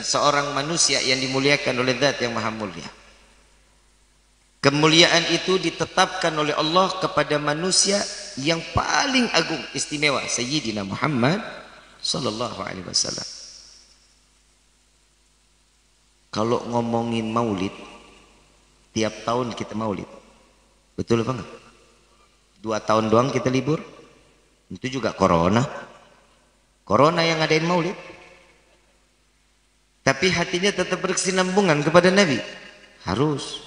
Seorang manusia yang dimuliakan oleh Zat yang Maha Mulia. Kemuliaan itu ditetapkan oleh Allah kepada manusia yang paling agung istimewa, Sayyidina Muhammad sallallahu alaihi wasallam. Kalau ngomongin maulid, tiap tahun kita maulid. Betul apa enggak? 2 tahun doang kita libur. Itu juga corona. Corona yang ngadain maulid. Tapi hatinya tetap berkesinambungan kepada Nabi. Harus.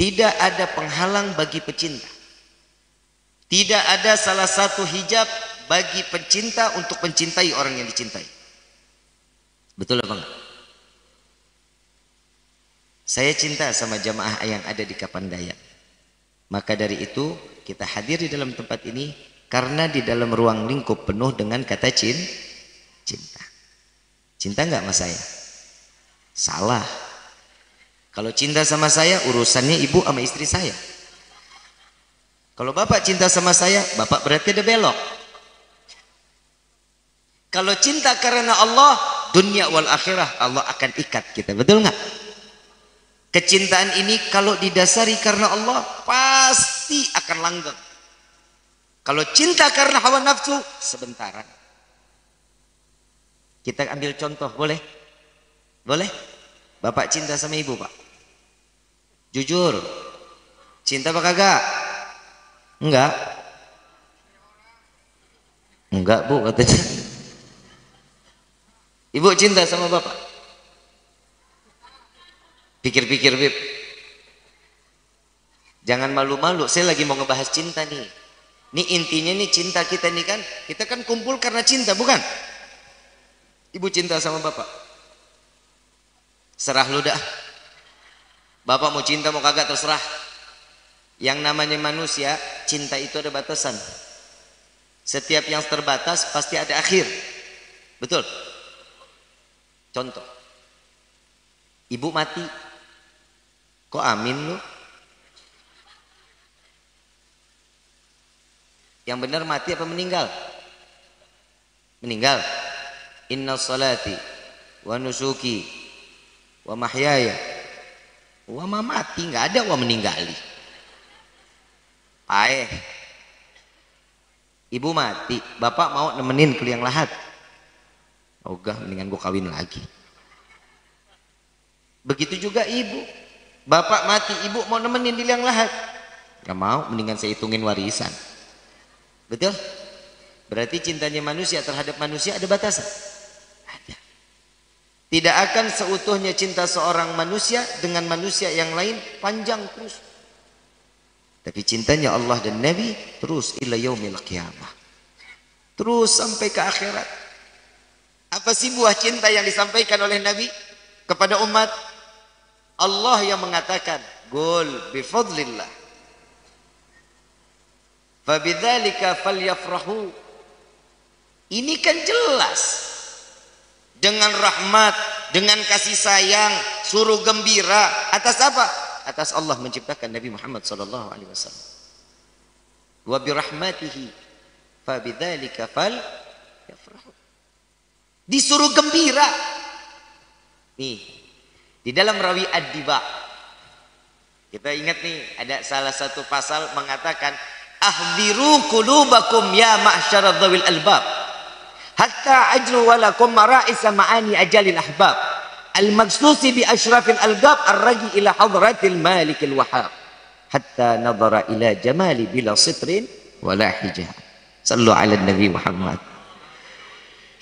Tidak ada penghalang bagi pecinta. Tidak ada salah satu hijab bagi pencinta untuk mencintai orang yang dicintai. Betul apa enggak? Saya cinta sama jamaah yang ada di Kapandayan. Maka dari itu kita hadir di dalam tempat ini karena di dalam ruang lingkup penuh dengan kata cinta. Cinta enggak sama saya? Salah. Kalau cinta sama saya, urusannya ibu sama istri saya. Kalau bapak cinta sama saya, bapak berarti ada belok. Kalau cinta karena Allah, dunia wal akhirah, Allah akan ikat kita. Betul nggak? Kecintaan ini kalau didasari karena Allah, pasti akan langgeng. Kalau cinta karena hawa nafsu, sebentaran. Kita ambil contoh, boleh? Boleh? Bapak cinta sama ibu, Pak? Jujur. Cinta apa kagak? Enggak. Enggak, Bu, katanya. Ibu cinta sama bapak? Pikir-pikir, Bib. Jangan malu-malu, saya lagi mau ngebahas cinta nih. Ini intinya nih cinta kita nih kan. Kita kan kumpul karena cinta, bukan? Ibu cinta sama bapak? Serah lu dah. Bapak mau cinta mau kagak terserah. Yang namanya manusia, cinta itu ada batasan. Setiap yang terbatas pasti ada akhir. Betul? Contoh. Ibu mati. Kok amin lu? Yang benar mati apa meninggal? Meninggal. Inna salati wa nusuki wa mahyaya wa mamati, nggak ada wa meninggali. Ibu mati, bapak mau nemenin ke liang lahat? Ogah, mendingan gua kawin lagi. Begitu juga ibu, bapak mati, ibu mau nemenin di liang lahat? Gak mau, mendingan saya hitungin warisan. Betul? Berarti cintanya manusia terhadap manusia ada batasan. Ada. Tidak akan seutuhnya cinta seorang manusia dengan manusia yang lain panjang terus. Tapi cintanya Allah dan Nabi terus ila yaumil qiyamah. Terus sampai ke akhirat. Apa sih buah cinta yang disampaikan oleh Nabi kepada umat? Allah yang mengatakan, "Qul bi fadlillah fabidzalika falyafrahu." Ini kan jelas. Dengan rahmat, dengan kasih sayang, suruh gembira. Atas apa? Atas Allah menciptakan Nabi Muhammad sallallahu alaihi wasallam. Wa bi rahmatihi fabidzalika falyafrahu. Disuruh gembira. Nih, di dalam Rawi Ad-Diba kita ingat nih, ada salah satu pasal mengatakan, ahdiru qulubakum ya ma'syara dzawil albab hatta ajlu walakum mara'isa ma'ani ajalil ahbab al-magsusi bi asyrafil algab ar-raji ila hadratil malikil wahab hatta nadhara ila jamali bila sitrin wala hijab. Sallu ala Nabi Muhammad.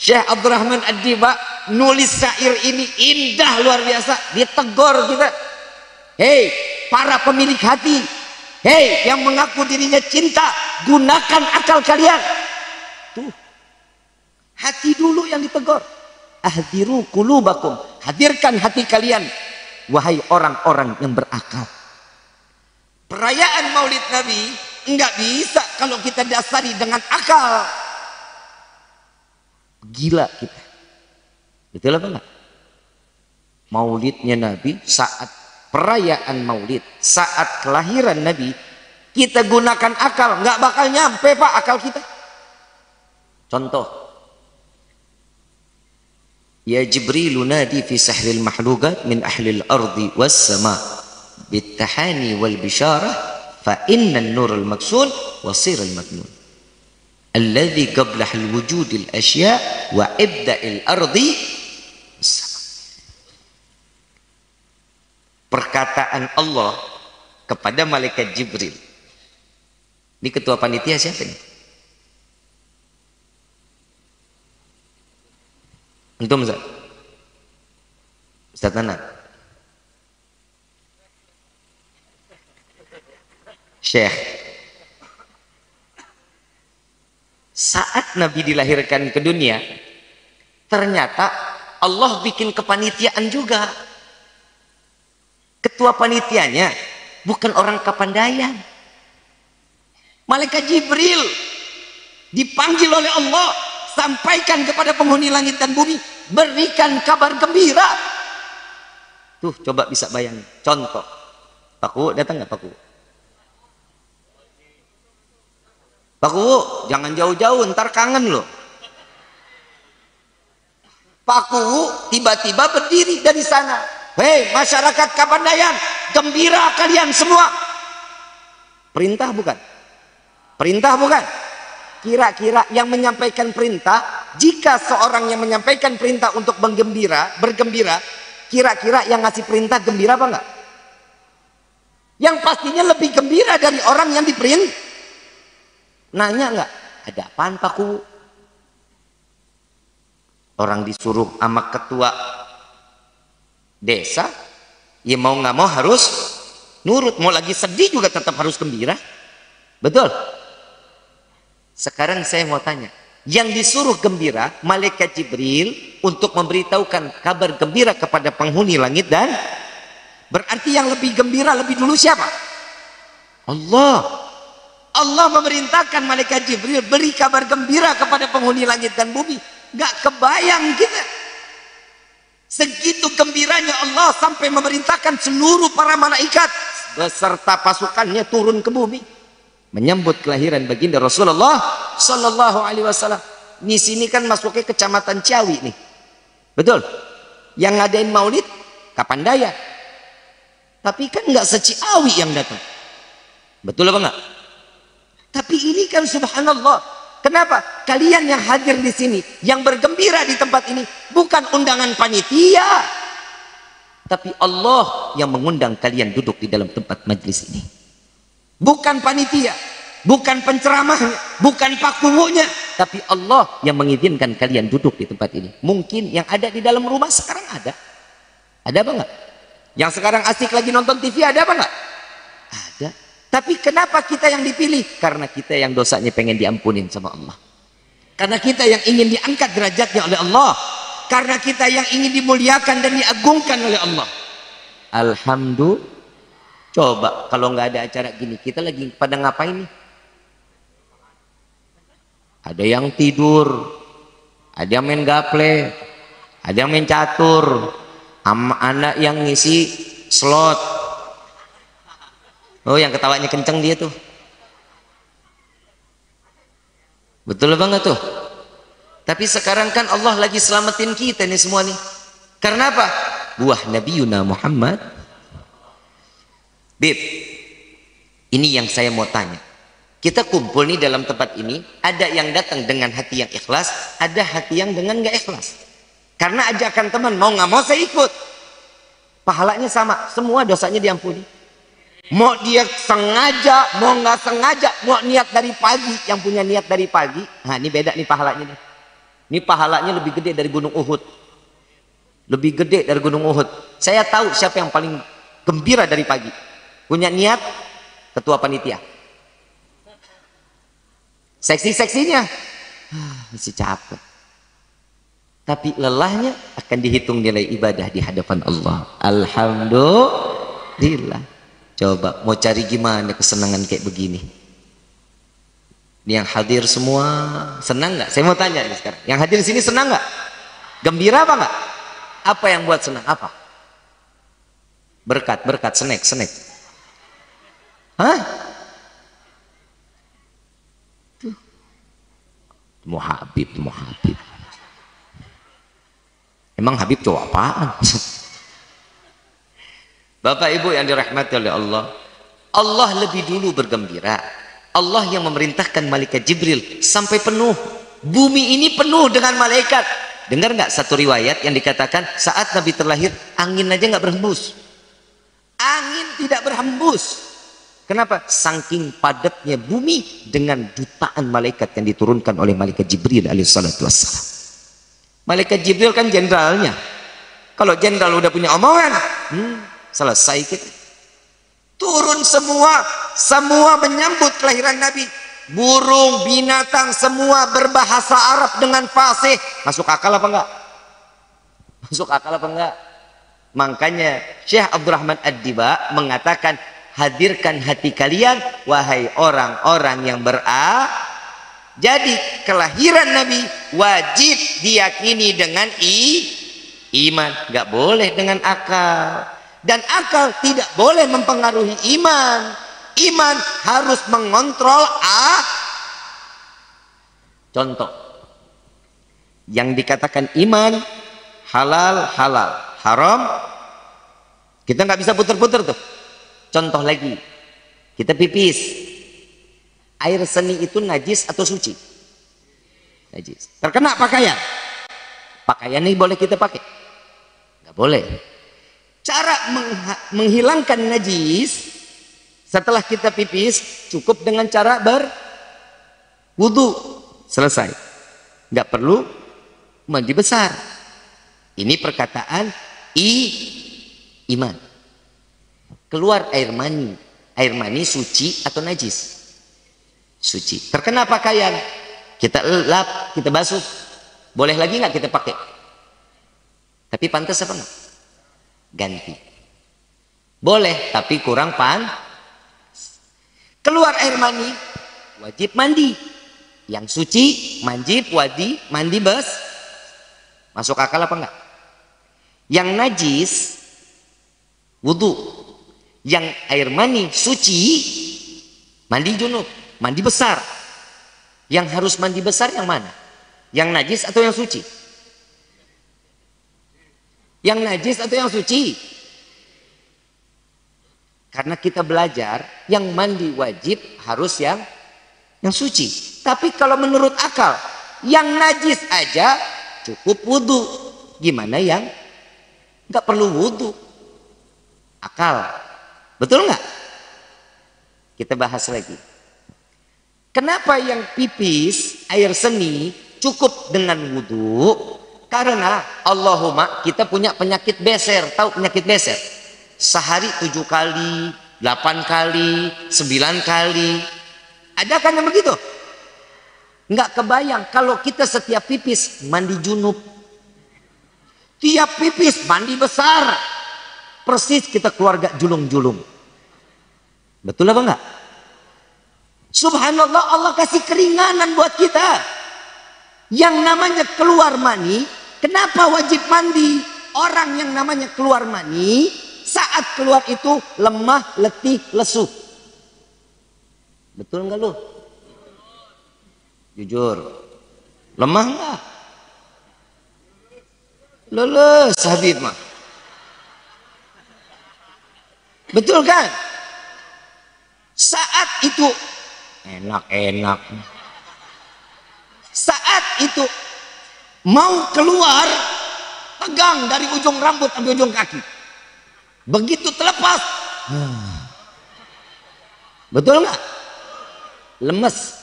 Syekh Abdurrahman Ad-Diba nulis syair ini indah luar biasa. Dia tegur kita, hei para pemilik hati, hei yang mengaku dirinya cinta, gunakan akal kalian. Tuh, hati dulu yang ditegur. Ahdiru qulubakum, hadirkan hati kalian, wahai orang-orang yang berakal. Perayaan Maulid Nabi enggak bisa kalau kita dasari dengan akal. Gila kita. Betul apa enggak? Maulidnya Nabi saat perayaan Maulid saat kelahiran Nabi, kita gunakan akal, nggak bakal nyampe Pak akal kita. Contoh, ya Jibril nadi fi sahril mahlukat min ahlil ardi was sama bitahani wal bisyarah fa inna nurul maksun wasirul maknun alladhi qablah al wujudil asya wa ibda'il ardi. Perkataan Allah kepada malaikat Jibril. Ini ketua panitia siapa nih? Antum Ustaz? Ustaz Nana? Syekh. Saat Nabi dilahirkan ke dunia, ternyata Allah bikin kepanitiaan juga. Ketua panitianya bukan orang Kapandayan. Malaikat Jibril dipanggil oleh Allah, sampaikan kepada penghuni langit dan bumi, berikan kabar gembira. Tuh coba bisa bayangin. Contoh, Pak Kuwu datang nggak Pak Kuwu? Pak Kuwu jangan jauh-jauh, ntar kangen loh. Pak Kuwu tiba-tiba berdiri dari sana. Hei masyarakat Kapandayan, gembira kalian semua. Perintah bukan? Perintah bukan? Kira-kira yang menyampaikan perintah, jika seorang yang menyampaikan perintah untuk bergembira, kira-kira yang ngasih perintah gembira apa enggak? Yang pastinya lebih gembira dari orang yang diperintah. Nanya enggak? Ada apaan Pak Kuwu? Orang disuruh sama ketua desa, ya mau nggak mau harus nurut. Mau lagi sedih juga tetap harus gembira. Betul? Sekarang saya mau tanya, yang disuruh gembira malaikat Jibril untuk memberitahukan kabar gembira kepada penghuni langit dan berarti yang lebih gembira lebih dulu siapa? Allah. Allah memerintahkan malaikat Jibril beri kabar gembira kepada penghuni langit dan bumi. Gak kebayang kita. Segitu gembiranya Allah sampai memerintahkan seluruh para malaikat beserta pasukannya turun ke bumi menyambut kelahiran baginda Rasulullah Sallallahu Alaihi Wasallam. Di sini kan masuknya kecamatan Ciawi nih, betul? Yang ngadain Maulid Kapandayan, tapi kan nggak se-Ciawi yang datang, betul apa enggak? Tapi ini kan subhanallah, kenapa kalian yang hadir di sini, yang bergembira di tempat ini, bukan undangan panitia, tapi Allah yang mengundang kalian duduk di dalam tempat majlis ini. Bukan panitia, bukan penceramahnya, bukan Pak Kuwunya, tapi Allah yang mengizinkan kalian duduk di tempat ini. Mungkin yang ada di dalam rumah sekarang ada apa enggak? Yang sekarang asik lagi nonton TV ada apa enggak? Ada. Tapi kenapa kita yang dipilih? Karena kita yang dosanya pengen diampunin sama Allah. Karena kita yang ingin diangkat derajatnya oleh Allah. Karena kita yang ingin dimuliakan dan diagungkan oleh Allah. Alhamdulillah. Coba kalau nggak ada acara gini, kita lagi pada ngapain nih? Ada yang tidur, ada yang main gaple, ada yang main catur, anak yang ngisi slot. Oh, yang ketawanya kenceng dia tuh. Betul banget tuh. Tapi sekarang kan Allah lagi selamatin kita nih semua nih. Karena apa? Buah Nabi Yuna Muhammad. Bib, ini yang saya mau tanya. Kita kumpul nih dalam tempat ini, ada yang datang dengan hati yang ikhlas, ada hati yang dengan gak ikhlas. Karena ajakan teman, mau nggak mau saya ikut. Pahalanya sama, semua dosanya diampuni. Mau dia sengaja, mau nggak sengaja, mau niat dari pagi, yang punya niat dari pagi, nah ini beda nih pahalanya nih. Ini pahalanya lebih gede dari Gunung Uhud. Lebih gede dari Gunung Uhud. Saya tahu siapa yang paling gembira dari pagi. Punya niat ketua panitia. Seksi-seksinya masih capek. Tapi lelahnya akan dihitung nilai ibadah di hadapan Allah. Alhamdulillah. Coba mau cari gimana kesenangan kayak begini. Ini yang hadir semua senang nggak? Saya mau tanya nih sekarang. Yang hadir di sini senang nggak? Gembira apa nggak? Apa yang buat senang? Apa? Berkat, snack. Hah? Tuh. Mau Habib. Emang Habib cowok apaan? Bapak Ibu yang dirahmati oleh Allah, Allah lebih dulu bergembira. Allah yang memerintahkan malaikat Jibril sampai penuh. Bumi ini penuh dengan malaikat. Dengar nggak satu riwayat yang dikatakan saat Nabi terlahir angin aja nggak berhembus. Angin tidak berhembus. Kenapa? Saking padatnya bumi dengan jutaan malaikat yang diturunkan oleh malaikat Jibril alaihissalatu wassalam. Malaikat Jibril kan jenderalnya. Kalau jenderal udah punya omongan, selesai kita. Turun semua menyambut kelahiran Nabi. Burung, binatang, semua berbahasa Arab dengan fasih. Masuk akal apa enggak? Masuk akal apa enggak? Makanya Syekh Abdurrahman Ad-Diba mengatakan, hadirkan hati kalian wahai orang-orang yang jadi kelahiran Nabi wajib diyakini dengan iman, nggak boleh dengan akal. Dan akal tidak boleh mempengaruhi iman. Iman harus mengontrol contoh yang dikatakan iman halal, haram kita nggak bisa puter-puter tuh. Contoh lagi, kita pipis, air seni itu najis atau suci? Najis. Terkena pakaian ini boleh kita pakai? Nggak boleh. Cara menghilangkan najis setelah kita pipis cukup dengan cara berwudu, selesai, nggak perlu mandi besar. Ini perkataan iman. Keluar air mani suci atau najis? Suci. Terkena pakaian kita lap, kita basuh, boleh lagi nggak kita pakai? Tapi pantas apa nggak? Ganti. Boleh, tapi kurang keluar air mani wajib mandi. Yang suci wajib mandi masuk akal apa enggak? Yang najis wudu, yang air mani suci mandi junub, mandi besar. Yang harus mandi besar yang mana? Yang najis atau yang suci? Yang najis atau yang suci? Karena kita belajar yang mandi wajib harus yang suci. Tapi kalau menurut akal yang najis aja cukup wudu, gimana yang nggak perlu wudu? Akal, betul nggak? Kita bahas lagi. Kenapa yang pipis air seni cukup dengan wudu? Karena Allahumma kita punya penyakit beser. Tahu penyakit beser? Sehari 7 kali, 8 kali, 9 kali. Ada kan yang begitu? Nggak kebayang kalau kita setiap pipis mandi junub, tiap pipis mandi besar, persis kita keluarga julung-julung. Betul apa enggak? Subhanallah, Allah kasih keringanan buat kita. Yang namanya keluar mani, kenapa wajib mandi? Orang yang namanya keluar mani saat keluar itu lemah, letih, lesu. Betul nggak lu? Jujur. Lemah nggak? Leles Habib mah. Betul kan? Saat itu enak-enak. Saat itu mau keluar, pegang dari ujung rambut sampai ujung kaki. Begitu terlepas, betul nggak? Lemes,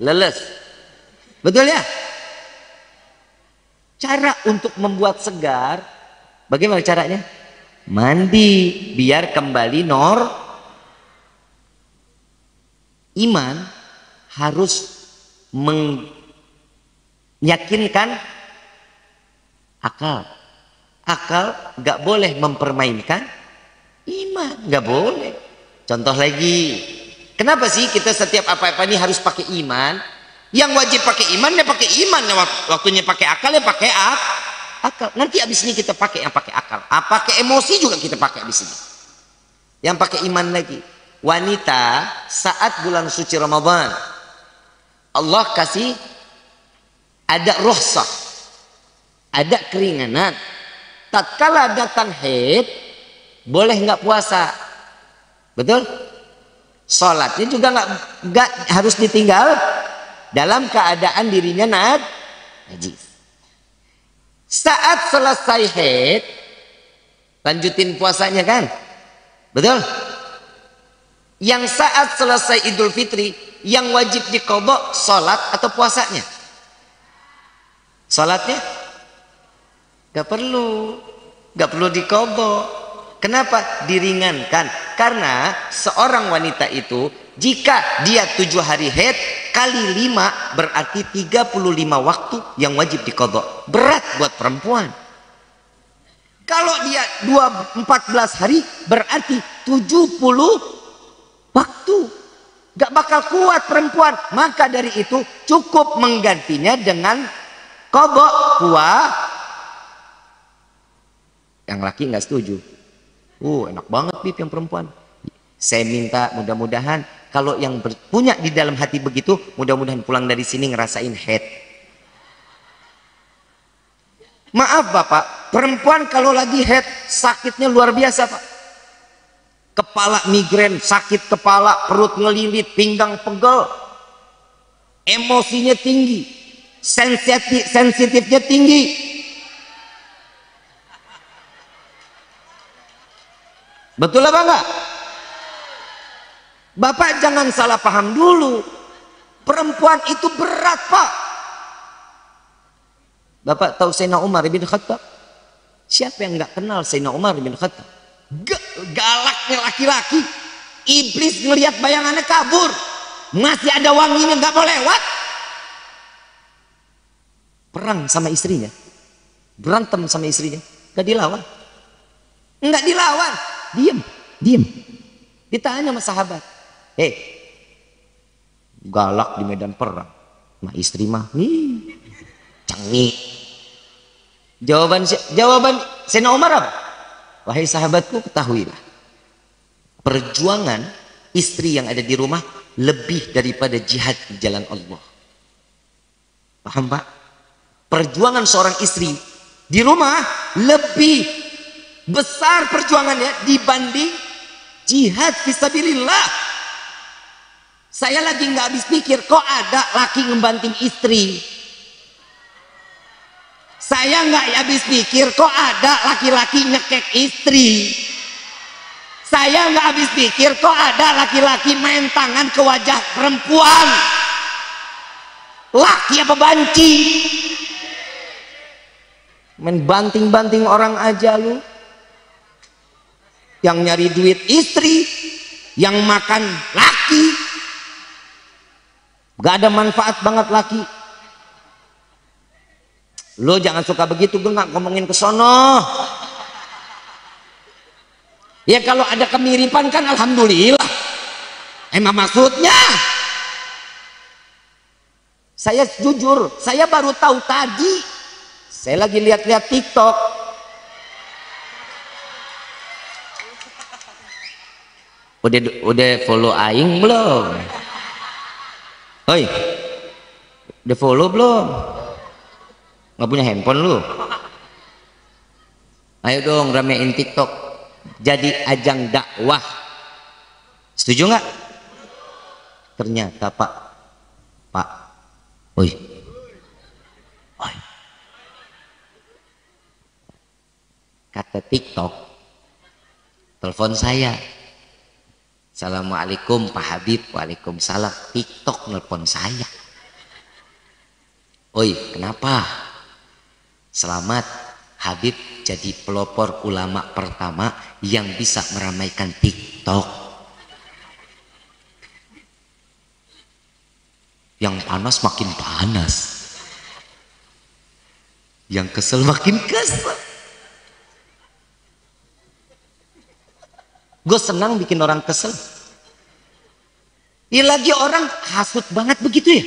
leles, betul ya? Cara untuk membuat segar, bagaimana caranya? Mandi, biar kembali Iman harus meyakinkan akal. Akal nggak boleh mempermainkan iman, nggak boleh. Contoh lagi, kenapa sih kita setiap apa-apa ini harus pakai iman? Yang wajib pakai iman ya pakai iman, waktunya pakai akal ya pakai akal. Nanti abis ini kita pakai yang pakai akal. Pakai emosi juga kita pakai abis ini. Yang pakai iman lagi. Wanita saat bulan suci Ramadan, Allah kasih ada rukhsah, ada keringanan. Tatkala datang haid, boleh nggak puasa, betul? Sholatnya juga nggak harus ditinggal dalam keadaan dirinya najis. Saat selesai haid, lanjutin puasanya kan, betul? Yang saat selesai Idul Fitri, yang wajib diqadha sholat atau puasanya? Sholatnya nggak perlu diqadha. Kenapa? Diringankan. Karena seorang wanita itu jika dia 7 hari haid kali 5 berarti 35 waktu yang wajib diqadha. Berat buat perempuan. Kalau dia 14 hari berarti 70 waktu. Gak bakal kuat perempuan. Maka dari itu cukup menggantinya dengan qadha puasa. Yang laki nggak setuju. Enak banget Bib yang perempuan. Saya minta mudah-mudahan kalau yang punya di dalam hati begitu, mudah-mudahan pulang dari sini ngerasain haid. Maaf Bapak, perempuan kalau lagi haid sakitnya luar biasa Pak. Kepala migrain, sakit kepala, perut ngelilit, pinggang pegel, emosinya tinggi, sensitifnya tinggi. Betul apa enggak? Bapak jangan salah paham dulu. Perempuan itu berat Pak. Bapak tahu Sayyidina Umar bin Khattab? Siapa yang enggak kenal Sayyidina Umar bin Khattab? Galaknya laki-laki. Iblis ngelihat bayangannya kabur. Masih ada wanginya, nggak mau lewat. Perang sama istrinya, berantem sama istrinya, nggak dilawan. Nggak dilawan, diem. Ditanya sama sahabat, galak di medan perang, nah istri mah cengik. Jawaban Sayyidina Umar apa? Wahai sahabatku, ketahuilah, perjuangan istri yang ada di rumah lebih daripada jihad di jalan Allah. Paham Pak? Perjuangan seorang istri di rumah lebih besar perjuangannya dibanding jihad fisabilillah. Saya lagi nggak habis pikir, kok ada laki ngebanting istri. Saya nggak habis pikir, kok ada laki-laki nyekek istri. Saya nggak habis pikir, kok ada laki-laki main tangan ke wajah perempuan. Laki apa banci? Main banting-banting orang aja lu. Yang nyari duit istri, yang makan laki. Gak ada manfaat banget laki. Lo jangan suka begitu, gue nggak ngomongin ke sono. Ya kalau ada kemiripan kan alhamdulillah. Emang maksudnya, saya jujur, saya baru tahu tadi. Saya lagi lihat-lihat TikTok. Udah follow aing belum? Oi, udah follow belum? Nggak punya handphone lu? Ayo dong ramein TikTok, jadi ajang dakwah. Setuju nggak? Ternyata Pak, oi, kata TikTok, telepon saya. Assalamualaikum Pak Habib. Waalaikumsalam. TikTok nelpon saya. Oi, kenapa? Selamat, Habib jadi pelopor ulama pertama yang bisa meramaikan TikTok. Yang panas makin panas, yang kesel makin kesel. Gue senang bikin orang kesel. Ya lagi orang hasut banget begitu ya.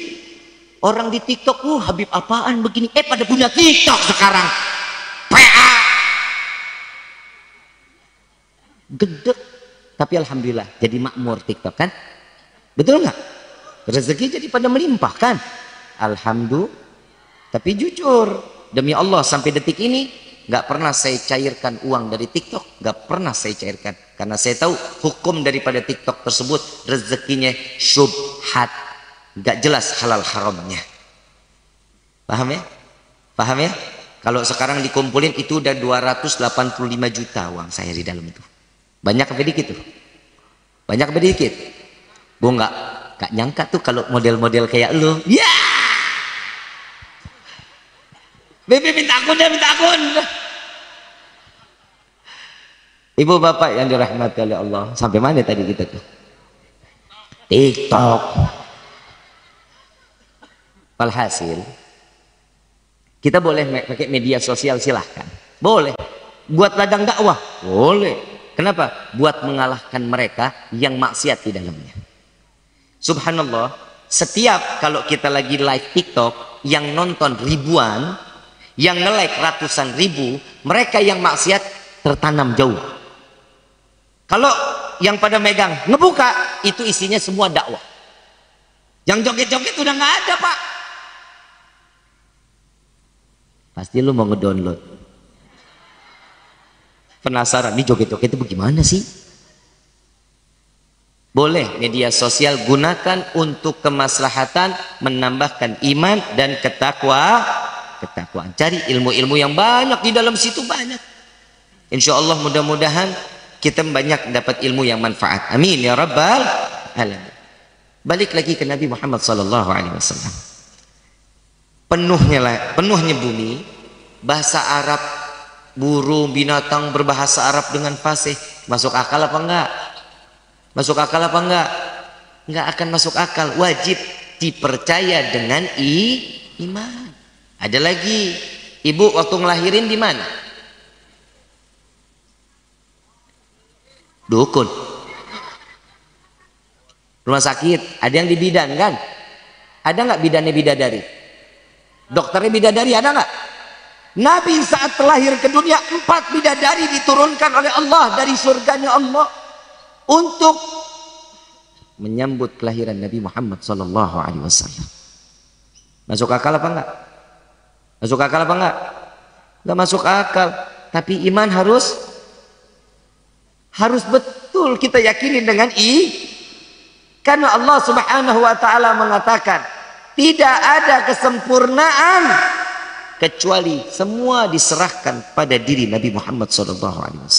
Orang di TikTok, Habib apaan begini? Pada punya TikTok sekarang. Gede. Tapi alhamdulillah jadi makmur TikTok kan? Betul nggak? Rezeki jadi pada melimpah kan? Alhamdulillah. Tapi jujur, demi Allah sampai detik ini nggak pernah saya cairkan uang dari TikTok, nggak pernah saya cairkan, karena saya tahu hukum daripada TikTok tersebut rezekinya syubhat, nggak jelas halal haramnya. Paham ya? Paham ya? Kalau sekarang dikumpulin itu udah 285 juta uang saya di dalam itu. Banyak apa dikit tuh? Banyak apa dikit? Gue nggak nyangka tuh kalau model-model kayak lu. Ya! Yeah! Bebe minta akun dah, minta akun. Ibu bapak yang dirahmati oleh Allah, sampai mana tadi kita tuh? TikTok. Walhasil, kita boleh pakai media sosial, silahkan. Boleh. Buat ladang dakwah, boleh. Kenapa? Buat mengalahkan mereka yang maksiat di dalamnya. Subhanallah, setiap kalau kita lagi live TikTok, yang nonton ribuan, yang nge-like ratusan ribu, mereka yang maksiat tertanam jauh. Kalau yang pada megang ngebuka, itu isinya semua dakwah. Yang joget-joget udah nggak ada, Pak. Pasti lu mau ngedownload. Penasaran nih joget-joget itu bagaimana sih? Boleh media sosial gunakan untuk kemaslahatan, menambahkan iman dan ketakwaan. Cari ilmu-ilmu yang banyak di dalam situ, banyak. Insya Allah mudah-mudahan kita banyak dapat ilmu yang manfaat. Amin ya rabbal alamin. Balik lagi ke Nabi Muhammad SAW. Penuhnya bumi, bahasa Arab, burung, binatang berbahasa Arab dengan fasih. Masuk akal apa enggak? Masuk akal apa enggak? Enggak akan masuk akal. Wajib dipercaya dengan iman. Ada lagi, ibu waktu ngelahirin di mana? Dukun. Rumah sakit, ada yang di bidan kan? Ada nggak bidannya bidadari? Dokternya bidadari ada nggak? Nabi saat terlahir ke dunia 4 bidadari diturunkan oleh Allah dari surganya Allah untuk menyambut kelahiran Nabi Muhammad SAW. Masuk akal apa enggak? Masuk akal apa enggak? Enggak masuk akal. Tapi iman harus betul kita yakini dengan karena Allah Subhanahu wa taala mengatakan tidak ada kesempurnaan kecuali semua diserahkan pada diri Nabi Muhammad SAW.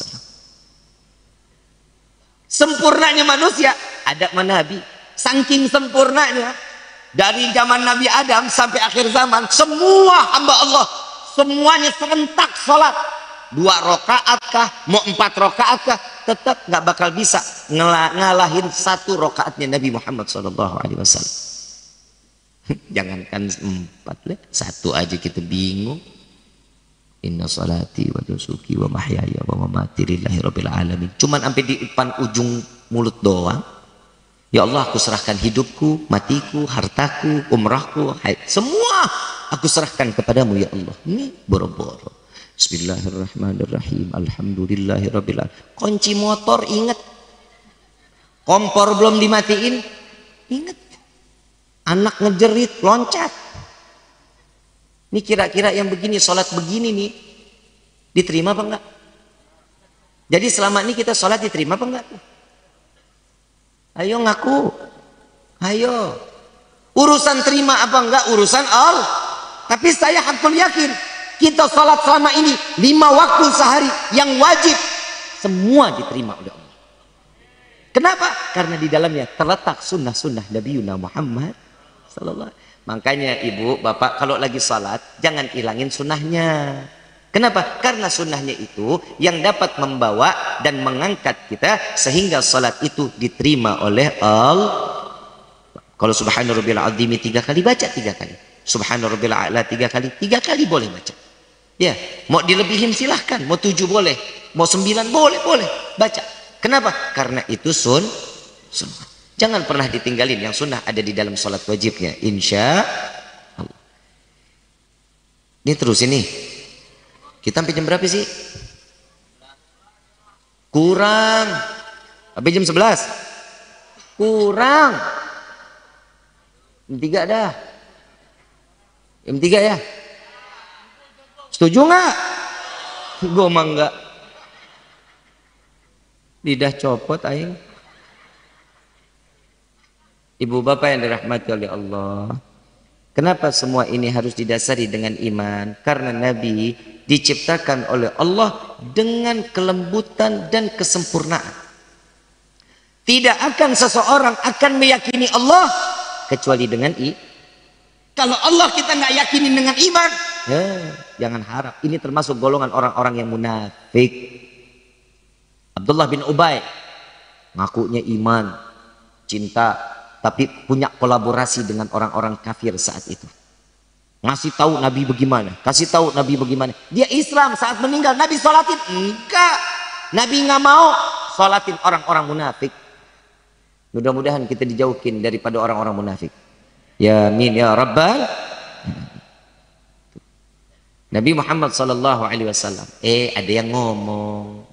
Sempurnanya manusia ada Nabi, saking sempurnanya dari zaman Nabi Adam sampai akhir zaman, semua hamba Allah semuanya serentak sholat 2 rakaat kah, mau 4 rakaat kah, tetap nggak bakal bisa ngalahin 1 rakaatnya Nabi Muhammad SAW. Jangankan 4 lah, 1 aja kita bingung. Inna salati wa nusuki wa mahyaya wa mamati lillahi rabbil alamin. Cuman sampai di depan ujung mulut doang. Ya Allah, aku serahkan hidupku, matiku, hartaku, umrahku, semua aku serahkan kepadamu ya Allah. Ini boro-boro. Bismillahirrahmanirrahim. Alhamdulillahirabbil alamin. Kunci motor ingat. Kompor belum dimatiin, ingat. Anak ngejerit, loncat. Ini kira-kira yang begini, sholat begini nih, diterima apa enggak? Jadi selama ini kita sholat diterima apa enggak? Ayo ngaku, ayo. Urusan terima apa enggak urusan Allah. Tapi saya hakul yakin kita sholat selama ini 5 waktu sehari yang wajib semua diterima oleh Allah. Kenapa? Karena di dalamnya terletak sunnah-sunnah Nabi Muhammad sallallahu alaihi wasallam. Makanya ibu, bapak kalau lagi sholat jangan hilangin sunnahnya. Kenapa? Karena sunnahnya itu yang dapat membawa dan mengangkat kita sehingga sholat itu diterima oleh Allah. Kalau subhana rabbil azim 3 kali baca 3 kali. Subhana rabbil a'la 3 kali, 3 kali boleh baca. Ya, mau dilebihin silahkan, mau 7 boleh, mau 9 boleh baca. Kenapa? Karena itu sunnah. Jangan pernah ditinggalin yang sunnah ada di dalam sholat wajibnya. Insya Allah. Ini terus ini. Kita sampai jam berapa sih? Kurang. Sampai jam 11. Kurang. Jam 3 dah. Jam 3 ya. Setuju nggak? Gue mah enggak. Lidah copot aing. Ibu bapak yang dirahmati oleh Allah. Kenapa semua ini harus didasari dengan iman? Karena Nabi diciptakan oleh Allah dengan kelembutan dan kesempurnaan. Tidak akan seseorang akan meyakini Allah kecuali dengan Kalau Allah kita nggak yakini dengan iman, jangan harap. Ini termasuk golongan orang-orang yang munafik. Abdullah bin Ubay ngakunya iman, cinta, tapi punya kolaborasi dengan orang-orang kafir saat itu. Ngasih tahu Nabi bagaimana, kasih tahu Nabi bagaimana. Dia Islam, saat meninggal Nabi sholatin, enggak. Nabi nggak mau sholatin orang-orang munafik. Mudah-mudahan kita dijauhin daripada orang-orang munafik. Ya amin ya rabbal. Nabi Muhammad sallallahu alaihi wasallam. Ada yang ngomong.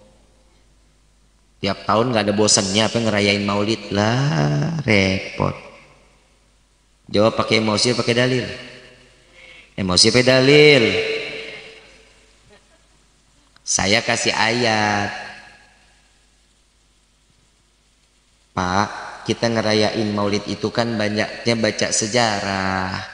Tiap tahun nggak ada bosannya apa ngerayain Maulid lah, repot. Jawab pakai emosi, pakai dalil. Emosi pakai dalil. Saya kasih ayat. Pak, kita ngerayain Maulid itu kan banyaknya baca sejarah.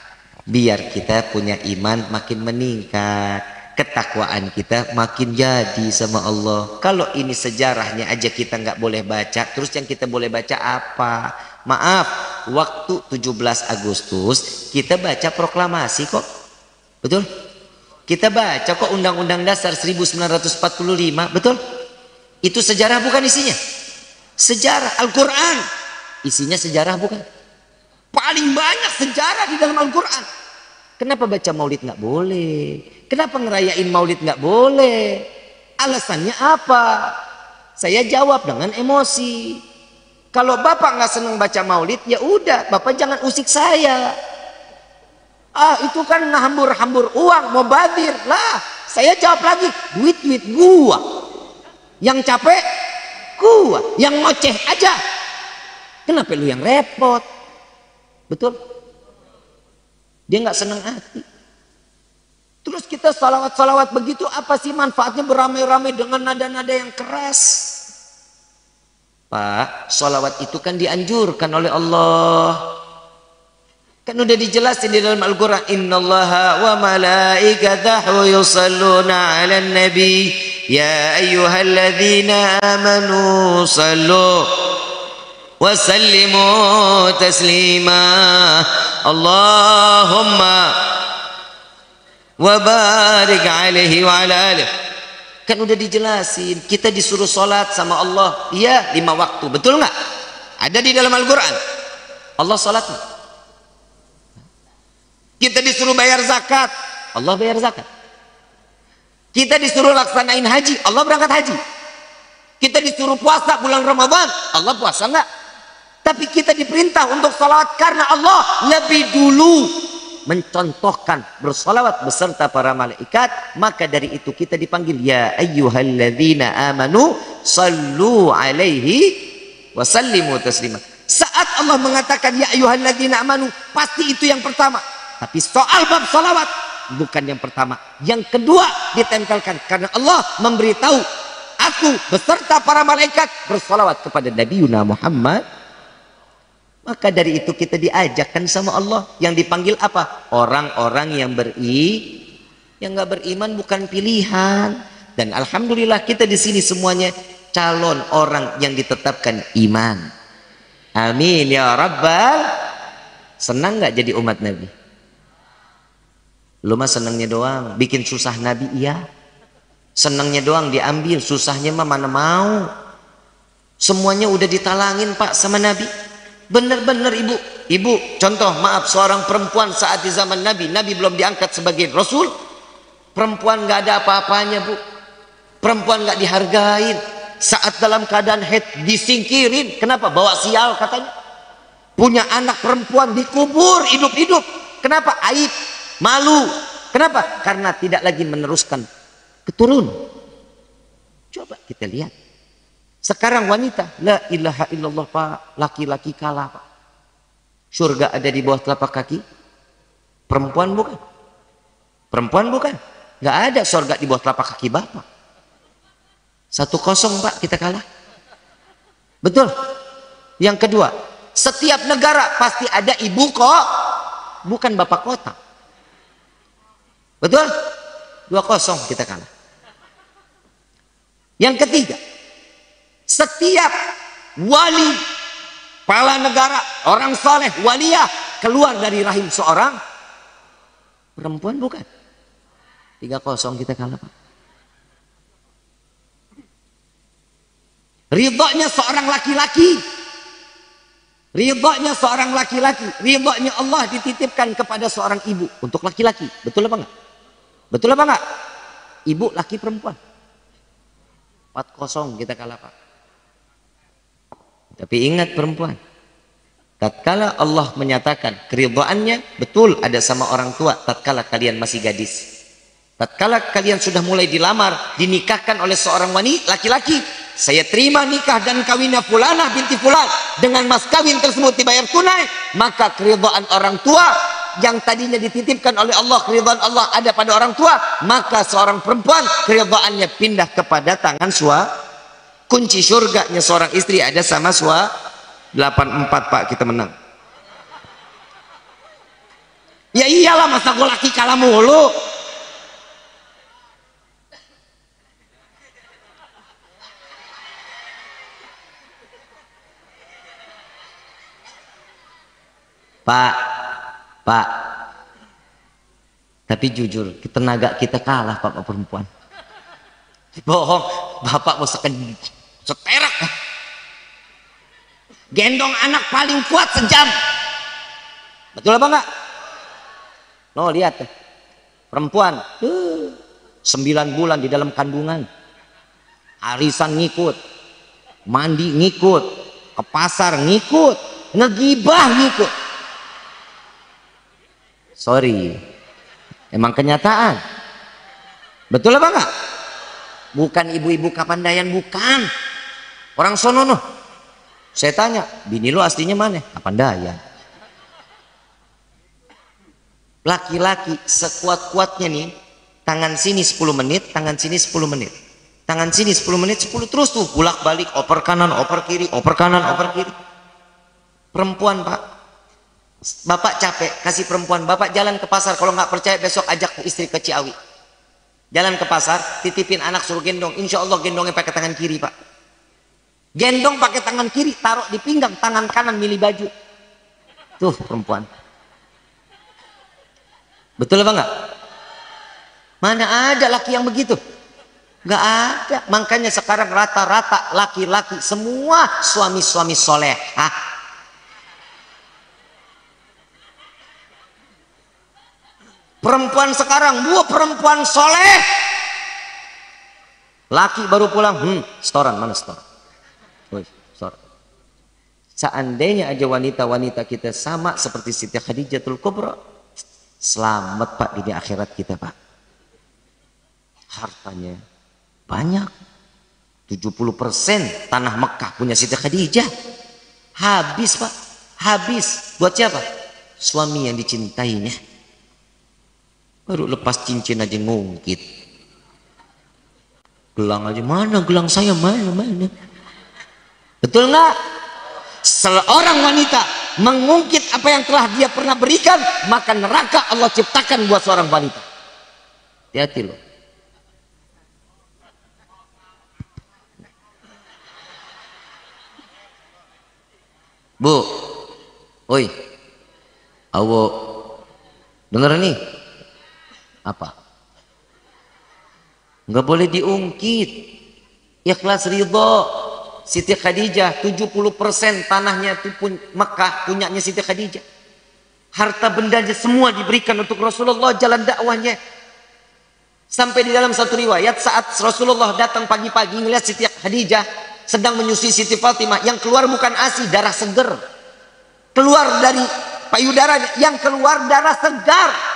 Biar kita punya iman makin meningkat, ketakwaan kita makin jadi sama Allah. Kalau ini sejarahnya aja kita nggak boleh baca, terus yang kita boleh baca apa? Maaf, waktu 17 Agustus kita baca proklamasi kok. Betul? Kita baca kok Undang-Undang Dasar 1945, betul? Itu sejarah bukan isinya? Sejarah Al-Quran isinya sejarah bukan? Paling banyak sejarah di dalam Al-Quran. Kenapa baca maulid nggak boleh? Kenapa ngerayain maulid nggak boleh? Alasannya apa? Saya jawab dengan emosi. Kalau bapak nggak seneng baca maulid, ya udah, bapak jangan usik saya. Itu kan ngehambur-hambur uang, mau badir lah. Saya jawab lagi, duit gua. Yang capek gua, yang ngoceh aja. Kenapa lu yang repot? Betul? Dia nggak senang hati. Terus kita salawat-salawat begitu, apa sih manfaatnya beramai-ramai dengan nada-nada yang keras? Pak, salawat itu kan dianjurkan oleh Allah. Kan udah dijelasin di dalam Al-Quran. Innallaha wa malaikatahu yusalluna ala nabi. Ya ayyuhalladzina amanu sallu wa sallimu taslima. Allahumma wa barik alaihi wa ala alihi. Kan udah dijelasin, kita disuruh sholat sama Allah. Iya, 5 waktu, betul nggak? Ada di dalam Al-Quran. Allah sholat. Kita disuruh bayar zakat, Allah bayar zakat. Kita disuruh laksanain haji, Allah berangkat haji. Kita disuruh puasa bulan Ramadan, Allah puasa nggak? Tapi kita diperintah untuk salawat karena Allah lebih dulu mencontohkan bersalawat beserta para malaikat. Maka dari itu kita dipanggil ya ayyuhalladzina amanu sallu alaihi wa sallimu taslima. Saat Allah mengatakan ya ayyuhalladzina amanu, pasti itu yang pertama. Tapi soal bab salawat bukan yang pertama, yang kedua ditempelkan karena Allah memberitahu aku beserta para malaikat bersalawat kepada Nabi Muhammad. Maka dari itu kita diajakkan sama Allah. Yang dipanggil apa? Orang-orang yang yang nggak beriman bukan pilihan. Dan alhamdulillah kita di sini semuanya calon orang yang ditetapkan iman. Amin ya rabbal. Senang nggak jadi umat Nabi? Lu mah senangnya doang, bikin susah Nabi iya. Senangnya doang diambil, susahnya mah mana mau. Semuanya udah ditalangin Pak sama Nabi. Bener-bener ibu contoh maaf, seorang perempuan saat di zaman Nabi belum diangkat sebagai Rasul. Perempuan nggak ada apa-apanya Bu. Perempuan nggak dihargain. Saat dalam keadaan haid disingkirin. Kenapa? Bawa sial katanya. Punya anak perempuan dikubur hidup-hidup. Kenapa? Aib, malu. Kenapa? Karena tidak lagi meneruskan keturunan. Coba kita lihat. Sekarang wanita, la ilaha illallah Pak, laki-laki kalah Pak. Surga ada di bawah telapak kaki perempuan bukan? Perempuan bukan? Nggak ada surga di bawah telapak kaki Bapak. 1-0 Pak, kita kalah. Betul. Yang kedua, setiap negara pasti ada ibu kok, bukan bapak kota. Betul? 2-0 kita kalah. Yang ketiga, setiap wali, kepala negara, orang soleh, waliyah keluar dari rahim seorang perempuan bukan? 3-0 kita kalah Pak. Ridhonya seorang laki-laki, ridhonya seorang laki-laki, ridhonya Allah dititipkan kepada seorang ibu untuk laki-laki. Betul apa enggak? Betul apa enggak? Ibu laki perempuan. 4-0 kita kalah Pak. Tapi ingat perempuan, tatkala Allah menyatakan keridhaannya betul ada sama orang tua tatkala kalian masih gadis. Tatkala kalian sudah mulai dilamar, dinikahkan oleh seorang wanita laki-laki, saya terima nikah dan kawinnya fulanah binti fulan, dengan mas kawin tersebut dibayar tunai, maka keridhaan orang tua yang tadinya dititipkan oleh Allah, keridhaan Allah ada pada orang tua, maka seorang perempuan keridhaannya pindah kepada tangan suami. Kunci surganya seorang istri ada sama suami. 8-4 Pak, kita menang. Ya iyalah, masa gue laki kalah mulu. Pak, tapi jujur tenaga kita kalah Pak perempuan. Bohong, bapak mau seterak gendong anak paling kuat sejam. Betul apa enggak? No, lihat perempuan 9 bulan di dalam kandungan, arisan ngikut, mandi ngikut, ke pasar ngikut, ngegibah ngikut. Sorry, emang kenyataan. Betul apa enggak? Bukan ibu-ibu Kapandayan, bukan orang sono noh. Saya tanya, bini lo aslinya mana? Kapandayan. Laki-laki sekuat-kuatnya nih, tangan sini 10 menit, tangan sini 10 menit, tangan sini 10 menit, 10 terus tuh bolak-balik, oper kanan, oper kiri, oper kanan, oper kiri. Perempuan Pak, bapak capek kasih perempuan, bapak jalan ke pasar, kalau nggak percaya besok ajak istri ke Ciawi. Jalan ke pasar, titipin anak suruh gendong, insya Allah gendongnya pakai tangan kiri Pak. Gendong pakai tangan kiri, taruh di pinggang, tangan kanan milih baju. Tuh perempuan. Betul apa enggak? Mana ada laki yang begitu? Enggak ada. Makanya sekarang rata-rata laki-laki semua suami-suami soleh. Perempuan sekarang, perempuan soleh. Laki baru pulang, setoran, mana setoran? Setoran. Seandainya aja wanita-wanita kita sama seperti Siti Khadijatul Kubra, selamat Pak di akhirat kita Pak. Hartanya banyak, 70% tanah Mekah punya Siti Khadijah. Habis Pak, habis. Buat siapa? Suami yang dicintainya. Baru lepas cincin aja ngungkit, gelang aja mana, gelang saya mana. Betul nggak? Seorang wanita mengungkit apa yang telah dia pernah berikan, maka neraka Allah ciptakan buat seorang wanita. Hati-hati loh. Bu, oi, awo, denger nih. Apa? Nggak boleh diungkit. Ikhlas ridho. Siti Khadijah 70% tanahnya itu pun Mekah punyanya Siti Khadijah. Harta bendanya semua diberikan untuk Rasulullah jalan dakwahnya. Sampai di dalam satu riwayat saat Rasulullah datang pagi-pagi melihat Siti Khadijah sedang menyusui Siti Fatimah, yang keluar bukan ASI, darah seger. Keluar dari payudaranya, yang keluar darah segar.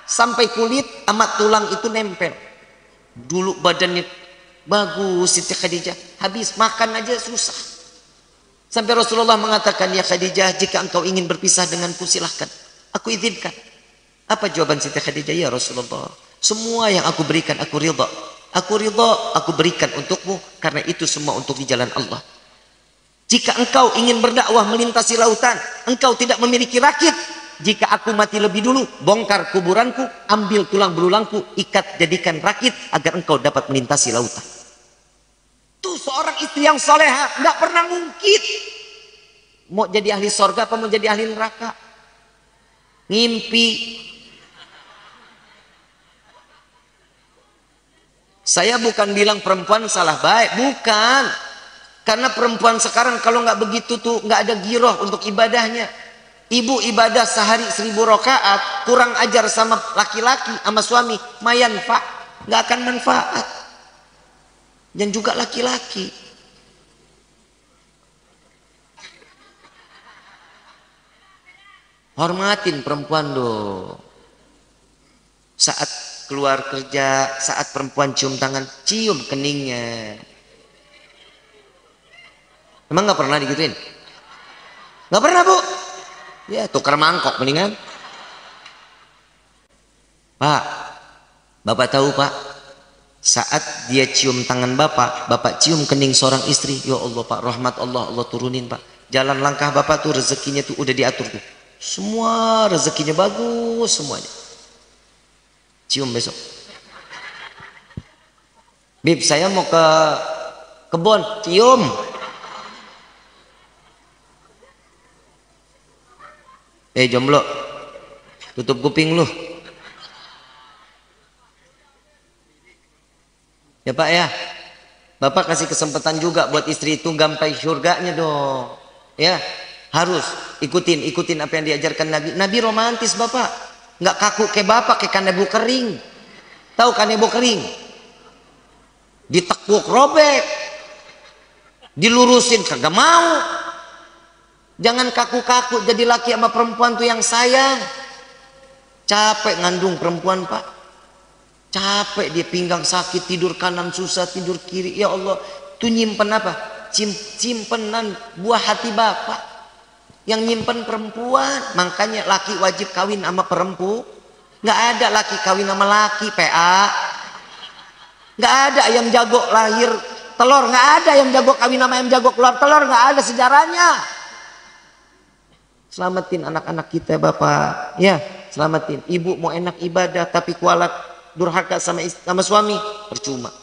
Sampai kulit sama tulang itu nempel. Dulu badannya Bagus Siti Khadijah. Habis makan aja susah. Sampai Rasulullah mengatakan, ya Khadijah, jika engkau ingin berpisah denganku silahkan, aku izinkan. Apa jawaban Siti Khadijah? Ya Rasulullah, semua yang aku berikan aku ridha. Aku ridha, aku berikan untukmu, karena itu semua untuk di jalan Allah. Jika engkau ingin berdakwah melintasi lautan, engkau tidak memiliki rakit. Jika aku mati lebih dulu, bongkar kuburanku, ambil tulang belulangku, ikat jadikan rakit agar engkau dapat melintasi lautan. Tuh seorang istri yang soleha, nggak pernah ngungkit. Mau jadi ahli sorga apa mau jadi ahli neraka? Ngimpi. Saya bukan bilang perempuan salah baik, bukan. Karena perempuan sekarang kalau nggak begitu tuh nggak ada giroh untuk ibadahnya. Ibu ibadah sehari 1000 rakaat, kurang ajar sama laki-laki, sama suami, mayan pak, nggak akan manfaat. Dan juga laki-laki. Hormatin perempuan dong. Saat keluar kerja, saat perempuan cium tangan, cium keningnya. Emang nggak pernah digituin? Nggak pernah bu? Ya tukar mangkok mendingan. Pak, bapak tahu pak, saat dia cium tangan bapak, bapak cium kening seorang istri, ya Allah pak, rahmat Allah, Allah turunin pak. Jalan langkah bapak tuh rezekinya tuh udah diatur tuh. Semua rezekinya bagus semuanya. Cium besok. Bib, saya mau ke kebun, cium. Jomblo, tutup kuping lu. Ya pak ya, bapak kasih kesempatan juga buat istri itu gampai surganya dong. Ya, harus ikutin apa yang diajarkan Nabi. Nabi romantis bapak, nggak kaku kayak bapak kayak kanebo kering. Tahu kanebo kering? Ditekuk robek, dilurusin kagak mau. Jangan kaku-kaku, jadi laki sama perempuan tuh yang sayang. Capek ngandung perempuan pak, capek dia pinggang sakit, tidur kanan susah, tidur kiri. Ya Allah, tuh nyimpen apa? Simpenan buah hati bapak yang nyimpen perempuan. Makanya laki wajib kawin sama perempuan. Nggak ada laki kawin sama laki, PA. Nggak ada ayam jago lahir telur, nggak ada ayam jago kawin sama ayam jago keluar telur, nggak ada sejarahnya. Selamatin anak-anak kita bapak, ya selamatin. Ibu mau enak ibadah tapi kualat durhaka sama suami, percuma.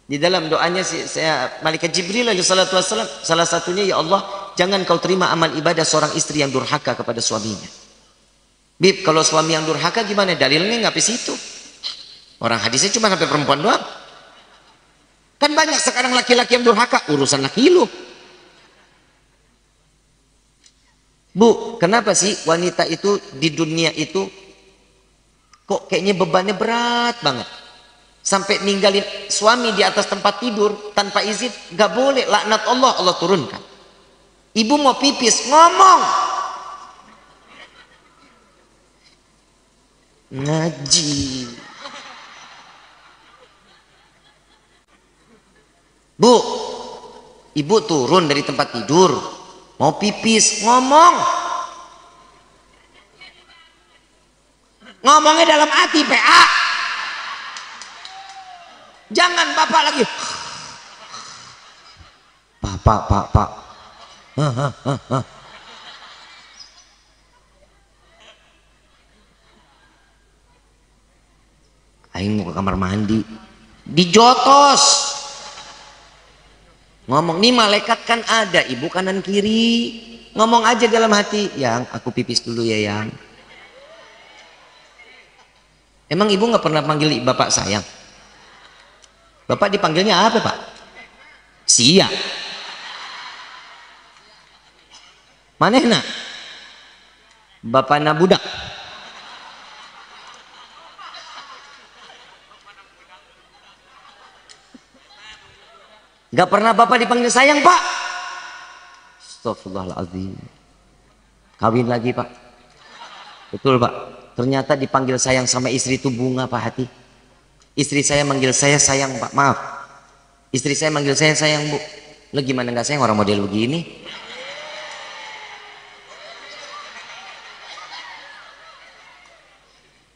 Di dalam doanya saya malaikat Jibril alaihi salatu wassalam, salah satunya, ya Allah jangan kau terima amal ibadah seorang istri yang durhaka kepada suaminya. Bib, kalau suami yang durhaka gimana? Dalilnya nggak habis itu. Orang hadisnya cuma sampai perempuan doang. Kan banyak sekarang laki-laki yang durhaka, urusan laki lu. Bu, kenapa sih wanita itu di dunia itu kok kayaknya bebannya berat banget? Sampai ninggalin suami di atas tempat tidur tanpa izin, gak boleh, laknat Allah, Allah turunkan. Ibu mau pipis, ngomong. Ngaji. Bu, ibu turun dari tempat tidur, mau pipis, ngomong. Ngomongnya dalam hati, PA. Jangan bapak lagi. Pak. Aing mau ke kamar mandi, dijotos. Ngomong, nih malaikat kan ada, ibu kanan kiri. Ngomong aja dalam hati, yang aku pipis dulu ya yang. Emang ibu nggak pernah panggil bapak sayang? Bapak dipanggilnya apa pak? Sia. Manehna? Bapakna budak. Gak pernah bapak dipanggil sayang pak? Astagfirullahaladzim. Kawin lagi pak. Betul pak. Ternyata dipanggil sayang sama istri itu bunga pak hati. Istri saya manggil saya sayang pak. Maaf, Istri saya manggil saya sayang, Bu. Lo gimana nggak sayang orang model begini?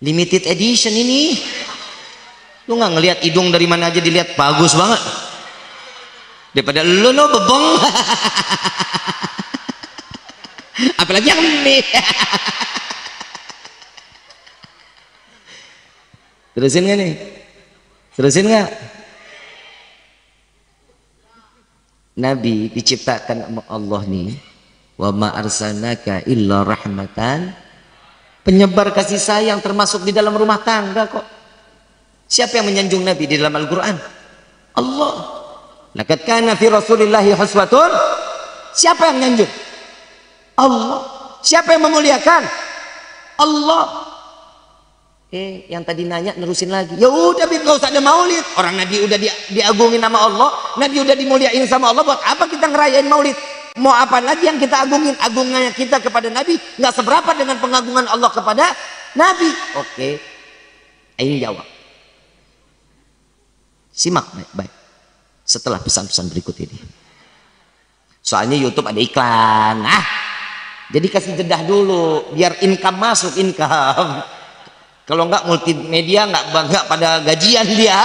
Limited edition ini. Lu nggak ngelihat hidung dari mana aja dilihat bagus banget. Daripada lu no bebong. Apalagi yang ini. Terusin nggak nih? Terusin nggak? Nabi diciptakan sama Allah nih, wa ma arsalnaka illa rahmatan, penyebar kasih sayang, termasuk di dalam rumah tangga kok. Siapa yang menyanjung Nabi di dalam Al-Quran? Allah. Laqad kana fi Rasulillahi huswatun. Siapa yang menyanjung? Allah. Siapa yang memuliakan? Allah. Yang tadi nanya nerusin lagi. Ya udah, nggak usah ada maulid. Orang Nabi udah diagungin sama Allah, Nabi udah dimuliain sama Allah. Buat apa kita ngerayain maulid? Mau apa lagi yang kita agungin? Agungannya kita kepada Nabi nggak seberapa dengan pengagungan Allah kepada Nabi. Oke, Aing jawab. Simak baik-baik setelah pesan-pesan berikut ini. Soalnya YouTube ada iklan. Jadi kasih jeda dulu biar income masuk, income. Kalau enggak multimedia enggak pada gajian dia.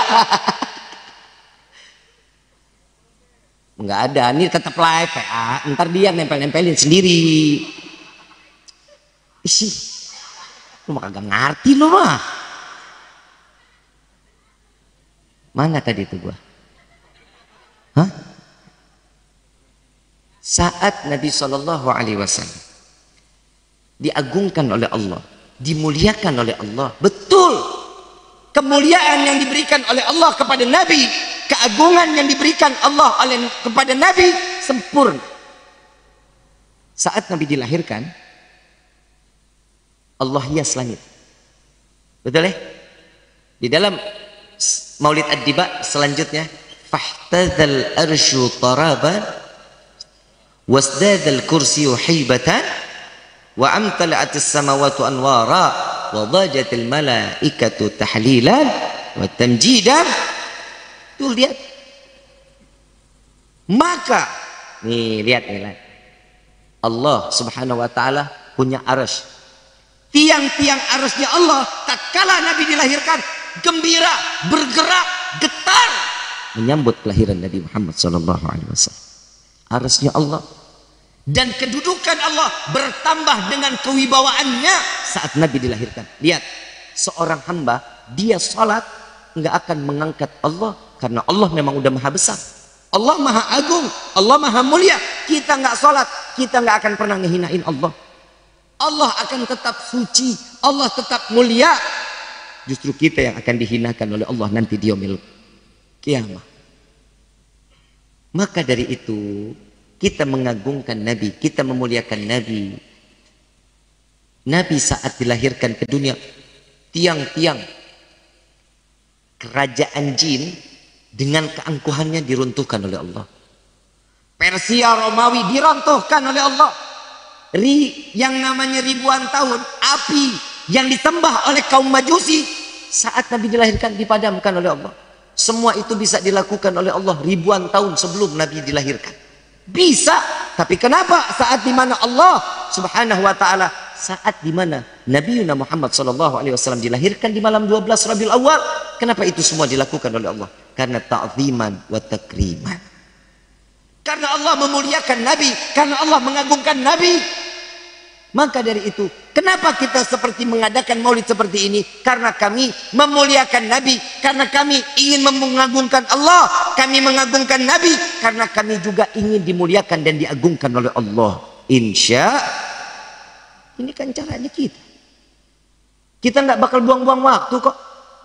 Enggak ada, ini tetap live PA. Ntar dia nempel-nempelin sendiri. Isi, lu mah kagak ngerti lu mah. Mana tadi itu gua? Hah? Saat Nabi SAW diagungkan oleh Allah, dimuliakan oleh Allah, betul, kemuliaan yang diberikan oleh Allah kepada Nabi, keagungan yang diberikan Allah kepada Nabi sempurna. Saat Nabi dilahirkan, Allah hias langit, betul ya? Di dalam Maulid Ad-Diba selanjutnya, fahtadzal arsyu taraban wasdadal kursiyu haibatan wa amtala'atis samawati anwara wa dhajatil malaikatu tahlilan wa tamjidan. Tuh lihat. Maka nih lihat. Allah Subhanahu wa taala punya arsy. Tiang-tiang arsy-nya Allah tatkala Nabi dilahirkan gembira, bergerak, getar menyambut kelahiran Nabi Muhammad sallallahu alaihi wasallam. Arsy-nya Allah dan kedudukan Allah bertambah dengan kewibawaannya saat Nabi dilahirkan. Lihat, seorang hamba dia sholat nggak akan mengangkat Allah karena Allah memang udah maha besar, Allah maha agung, Allah maha mulia. Kita nggak sholat, kita nggak akan pernah ngehinain Allah. Allah akan tetap suci, Allah tetap mulia. Justru kita yang akan dihinakan oleh Allah nanti di yaumil kiamah. Maka dari itu kita mengagungkan Nabi, kita memuliakan Nabi. Nabi saat dilahirkan ke dunia, tiang-tiang kerajaan jin dengan keangkuhannya diruntuhkan oleh Allah. Persia Romawi diruntuhkan oleh Allah. Yang namanya ribuan tahun api yang disembah oleh kaum Majusi saat Nabi dilahirkan dipadamkan oleh Allah. Semua itu bisa dilakukan oleh Allah ribuan tahun sebelum Nabi dilahirkan. Bisa, tapi kenapa saat dimana Allah Subhanahu wa taala, saat dimana Nabi Muhammad sallallahu alaihi wasallam dilahirkan di malam 12 Rabiul Awal, kenapa itu semua dilakukan oleh Allah? Karena ta'ziman wa takriman. Karena Allah memuliakan Nabi, karena Allah mengagungkan Nabi. Maka dari itu, kenapa kita seperti mengadakan maulid seperti ini? Karena kami memuliakan Nabi, karena kami ingin mengagungkan Allah, kami mengagungkan Nabi, karena kami juga ingin dimuliakan dan diagungkan oleh Allah. Insya ini kan caranya kita. Kita nggak bakal buang-buang waktu kok.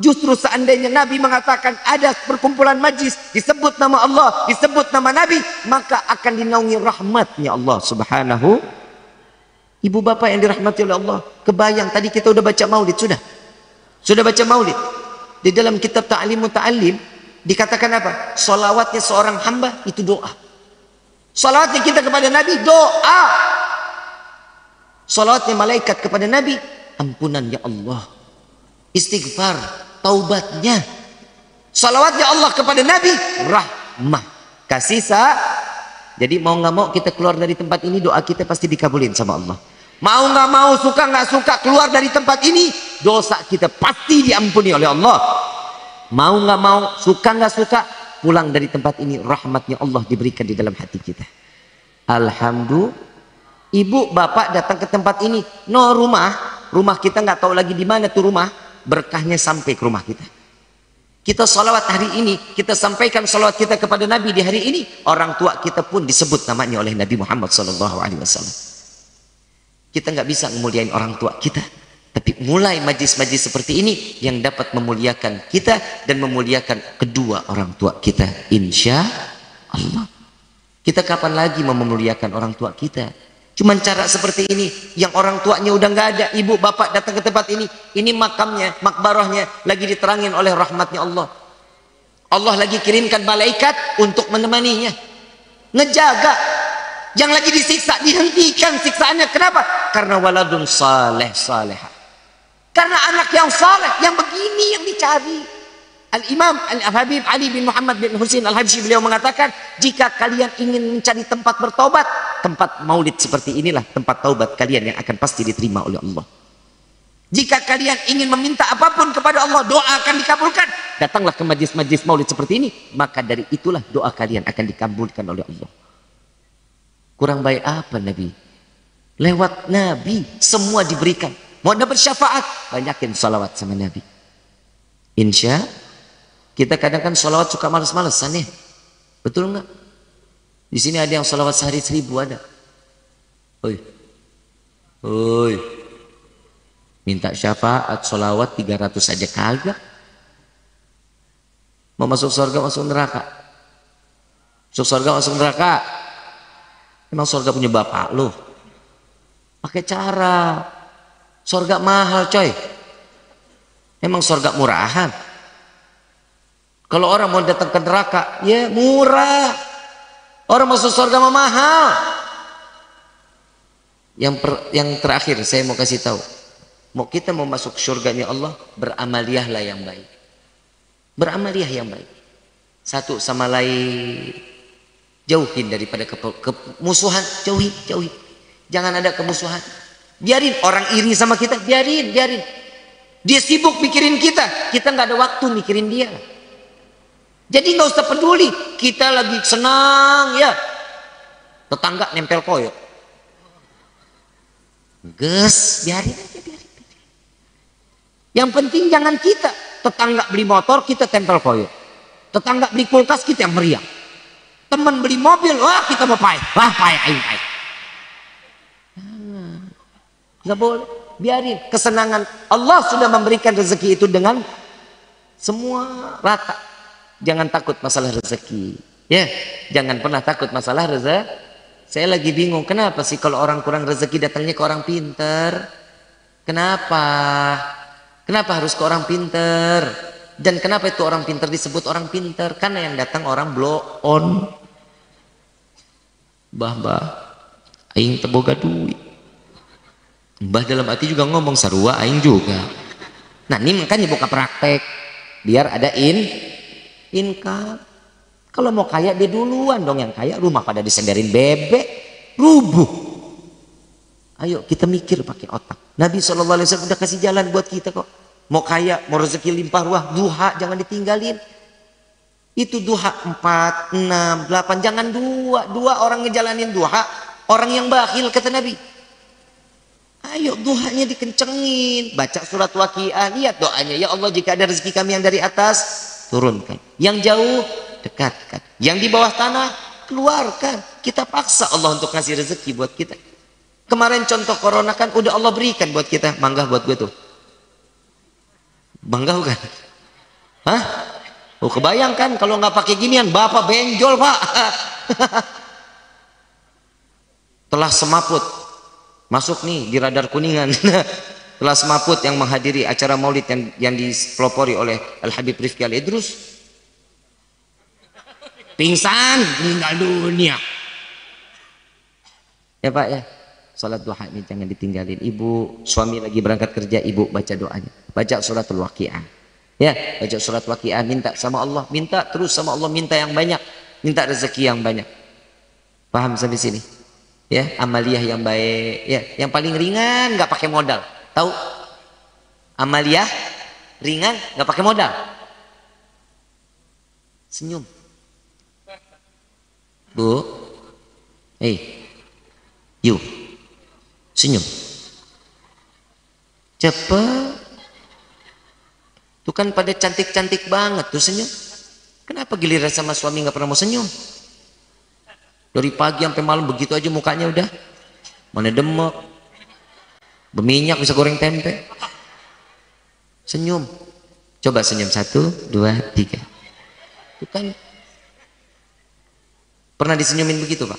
Justru seandainya Nabi mengatakan ada perkumpulan majlis, disebut nama Allah, disebut nama Nabi, maka akan dinaungi rahmatnya Allah Subhanahu. Ibu bapak yang dirahmati oleh Allah, kebayang tadi kita udah baca maulid, sudah baca maulid. Di dalam kitab Ta'lim Muta'allim dikatakan apa? Salawatnya seorang hamba itu doa. Salawatnya kita kepada Nabi doa. Salawatnya malaikat kepada Nabi ampunan ya Allah, istighfar, taubatnya. Salawatnya Allah kepada Nabi rahmah. Kasih Jadi mau nggak mau kita keluar dari tempat ini, doa kita pasti dikabulin sama Allah. Mau nggak mau, suka nggak suka, keluar dari tempat ini, dosa kita pasti diampuni oleh Allah. Mau nggak mau, suka nggak suka, pulang dari tempat ini, rahmatnya Allah diberikan di dalam hati kita. Alhamdulillah. Ibu bapak datang ke tempat ini, rumah kita nggak tahu lagi di mana tuh rumah, berkahnya sampai ke rumah kita. Kita sholawat hari ini, kita sampaikan sholawat kita kepada Nabi di hari ini, orang tua kita pun disebut namanya oleh Nabi Muhammad SAW. Kita nggak bisa memuliain orang tua kita, tapi mulai majlis-majlis seperti ini yang dapat memuliakan kita dan memuliakan kedua orang tua kita, insya Allah. Kita kapan lagi mau memuliakan orang tua kita? Cuman cara seperti ini, yang orang tuanya udah nggak ada, ibu bapak datang ke tempat ini makamnya, makbarahnya lagi diterangin oleh rahmatnya Allah. Allah lagi kirimkan malaikat untuk menemaninya, ngejaga. Yang lagi disiksa dihentikan siksaannya. Kenapa? Karena waladun salehah. Karena anak yang saleh, yang begini yang dicari. Al-Imam Al-Habib Ali bin Muhammad bin Husain Al-Habsyi, beliau mengatakan, jika kalian ingin mencari tempat bertobat, tempat maulid seperti inilah tempat taubat kalian yang akan pasti diterima oleh Allah. Jika kalian ingin meminta apapun kepada Allah, doa akan dikabulkan, datanglah ke majlis-majlis maulid seperti ini, maka dari itulah doa kalian akan dikabulkan oleh Allah. Kurang baik apa Nabi? Lewat Nabi semua diberikan. Mau dapat syafaat, banyakin salawat sama Nabi. Insya kita kadang kan salawat suka males-malesan ya, betul nggak? Di sini ada yang salawat sehari 1000 ada. Oi, minta syafaat salawat 300 aja kagak. Mau masuk surga masuk neraka? Masuk surga masuk neraka? Emang surga punya bapak lo? Pakai cara. Surga mahal coy. Emang surga murahan? Kalau orang mau datang ke neraka, ya murah. Orang masuk surga mah mahal. Yang terakhir saya mau kasih tahu, kita mau masuk surganya Allah, beramaliahlah yang baik. Beramaliah yang baik. Satu sama lain, jauhin daripada kemusuhan, jauhi. Jangan ada kemusuhan. Biarin orang iri sama kita, biarin. Dia sibuk mikirin kita nggak ada waktu mikirin dia. Jadi nggak usah peduli, kita lagi senang ya, tetangga nempel koyo, biarin aja. Yang penting jangan kita, tetangga beli motor kita tempel koyo, tetangga beli kulkas kita yang meriang, teman beli mobil, wah kita mau payah. Nggak boleh, biarin. Kesenangan Allah sudah memberikan rezeki itu dengan semua rata. Jangan takut masalah rezeki, ya. Jangan pernah takut masalah rezeki. Saya lagi bingung, kenapa sih kalau orang kurang rezeki datangnya ke orang pinter? Kenapa harus ke orang pinter? Dan kenapa itu orang pinter disebut orang pinter? Karena yang datang orang blow on. Mbah, aing teboga duit. Mbah dalam hati juga ngomong sarua aing juga. Nah ini makanya buka praktek biar ada income. Kalau mau kaya dia duluan dong yang kaya, rumah pada disenderin bebek rubuh. Ayo kita mikir pakai otak. Nabi SAW udah kasih jalan buat kita kok. Mau kaya, mau rezeki limpah ruah, duha jangan ditinggalin. Itu duha 4, 6, 8, jangan dua orang ngejalanin duha, orang yang bakhil kata Nabi. Ayo duhanya dikencengin, baca surat Waqiah, lihat doanya, ya Allah jika ada rezeki kami yang dari atas turunkan, yang jauh dekatkan, yang di bawah tanah keluarkan. Kita paksa Allah untuk ngasih rezeki buat kita. Kemarin contoh corona kan udah Allah berikan buat kita. Bangga buat gue tuh, bangga bukan? Hah? Kebayangkan kalau nggak pakai ginian bapak benjol pak. Telah semaput masuk nih di radar Kuningan. Telah semaput yang menghadiri acara maulid yang dipelopori oleh Al-Habib Rifki Al-Idrus, pingsan meninggal dunia ya pak ya. Salat duha ini jangan ditinggalin. Ibu suami lagi berangkat kerja, ibu baca doanya, baca suratul Waqiah ya, baca surat Waqiah, minta sama Allah, minta terus sama Allah, minta yang banyak. minta rezeki yang banyak. Paham sampai sini? Ya, amaliyah yang baik, ya, yang paling ringan nggak pakai modal. Tahu? Amaliyah ringan nggak pakai modal. Senyum. Bu, you, senyum. Cepet. Tuh kan pada cantik-cantik banget tuh senyum. Kenapa giliran sama suami nggak pernah mau senyum? Dari pagi sampai malam begitu aja mukanya udah. Mana demek. Berminyak bisa goreng tempe. Senyum. Coba senyum 1, 2, 3. Itu kan pernah disenyumin begitu, Pak?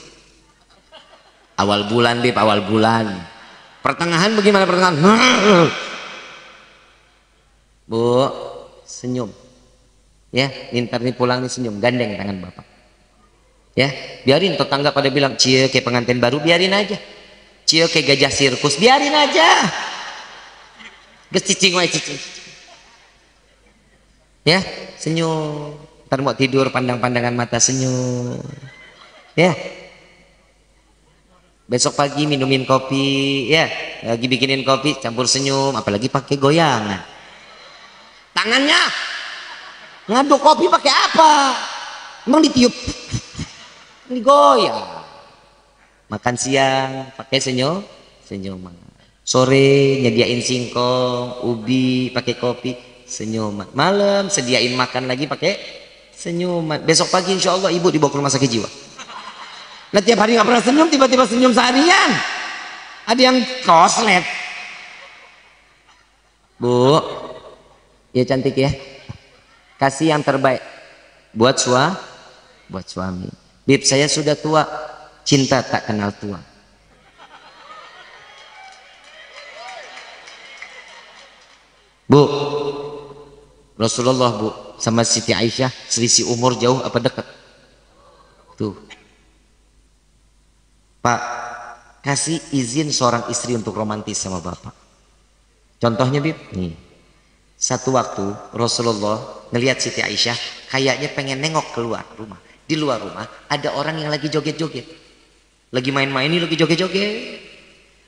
Awal bulan, Beb, awal bulan. Pertengahan bagaimana pertengahan? Bu, senyum. Ya, ntar nih pulang nih senyum, gandeng tangan Bapak. Ya, biarin tetangga pada bilang, "Cie kayak pengantin baru," biarin aja. "Cie kayak gajah sirkus," biarin aja. Ges cicing wae cicing. Ya, senyum. Ntar mau tidur pandang-pandangan mata senyum. Ya. Besok pagi minumin kopi, ya, lagi bikinin kopi campur senyum, apalagi pakai goyangan. Tangannya ngaduk kopi pakai apa? Emang ditiup? Digoyang. Makan siang pakai senyuman. Sore nyediain singkong, ubi pakai kopi, senyuman. Malam sediain makan lagi pakai senyuman. Besok pagi insya Allah ibu dibawa ke rumah sakit jiwa. Nah tiap hari nggak pernah senyum, tiba-tiba senyum seharian. Ada yang koslet. Bu, ya cantik ya. Kasih yang terbaik buat suami. Bib, saya sudah tua, cinta tak kenal tua. Bu, Rasulullah, Bu, sama Siti Aisyah selisih umur jauh apa dekat? Tuh. Pak, kasih izin seorang istri untuk romantis sama Bapak. Contohnya, Bib, nih. Satu waktu Rasulullah ngelihat Siti Aisyah kayaknya pengen nengok keluar rumah. Di luar rumah ada orang yang lagi joget-joget. Lagi main-main ini, lagi joget-joget.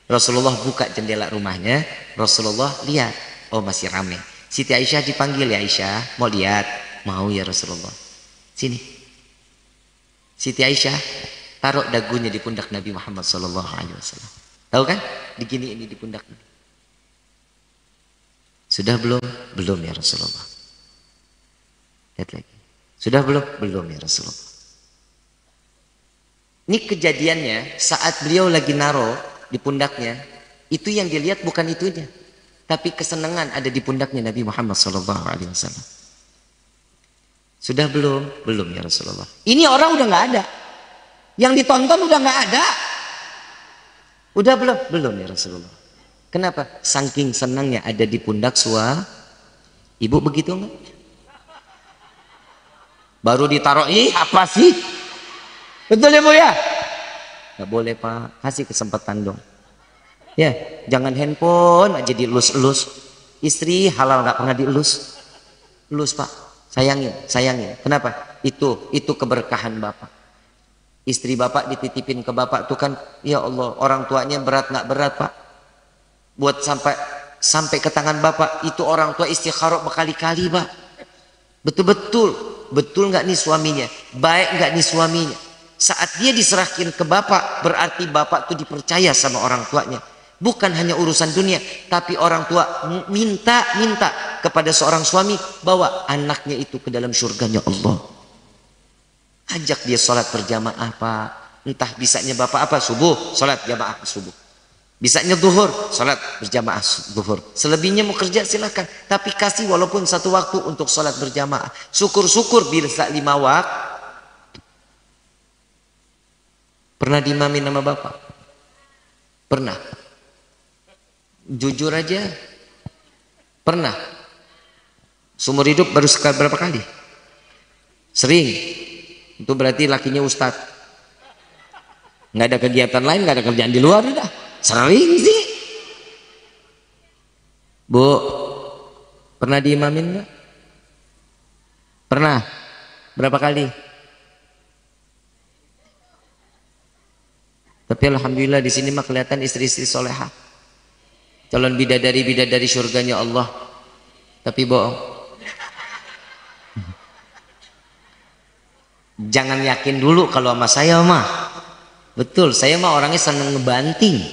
Rasulullah buka jendela rumahnya. Rasulullah lihat, oh masih rame. Siti Aisyah dipanggil, "Ya Aisyah, mau lihat?" "Mau ya Rasulullah." "Sini." Siti Aisyah taruh dagunya di pundak Nabi Muhammad SAW. Tahu kan? Digini ini di pundaknya. "Sudah belum?" "Belum ya Rasulullah." Lihat lagi. "Sudah belum?" "Belum ya Rasulullah." Ini kejadiannya saat beliau lagi naro di pundaknya. Itu yang dilihat bukan itunya, tapi kesenangan ada di pundaknya Nabi Muhammad SAW. "Sudah belum?" "Belum ya Rasulullah." Ini orang udah nggak ada. Yang ditonton udah nggak ada. "Udah belum?" "Belum ya Rasulullah." Kenapa? Saking senangnya ada di pundak ibu begitu enggak? Baru ditaruh, apa sih? Betul ya Bu ya? Nggak boleh Pak, kasih kesempatan dong. Ya, jangan handphone aja dielus-elus. Istri halal nggak pernah dielus. Elus Pak, sayangin. Kenapa? Itu keberkahan Bapak. Istri Bapak dititipin ke Bapak tuh kan, ya Allah, orang tuanya berat nggak berat Pak? Buat sampai ke tangan Bapak, itu orang tua istikharah berkali-kali Pak. Betul nggak nih suaminya? Baik nggak nih suaminya? Saat dia diserahkan ke Bapak, berarti Bapak tuh dipercaya sama orang tuanya. Bukan hanya urusan dunia, tapi orang tua minta kepada seorang suami bawa anaknya itu ke dalam surganya Allah. Ajak dia sholat berjamaah Pak. Entah bisanya Bapak apa, subuh sholat jamaah subuh, bisanya duhur sholat berjamaah duhur. Selebihnya mau kerja silakan, tapi kasih walaupun satu waktu untuk sholat berjamaah. Syukur-syukur bisa 5 waktu. Pernah diimamin sama Bapak? Pernah? Jujur aja, pernah? Seumur hidup baru sekali berapa kali? Sering. Itu berarti lakinya ustadz. Nggak ada kegiatan lain, nggak ada kerjaan di luar, udah sering sih. Bu, pernah diimamin nggak? Pernah. Berapa kali? Tapi alhamdulillah di sini mah kelihatan istri-istri solehah, calon bidadari surganya Allah. Tapi bohong. Jangan yakin dulu kalau sama saya mah. Betul, saya mah orangnya seneng ngebanting.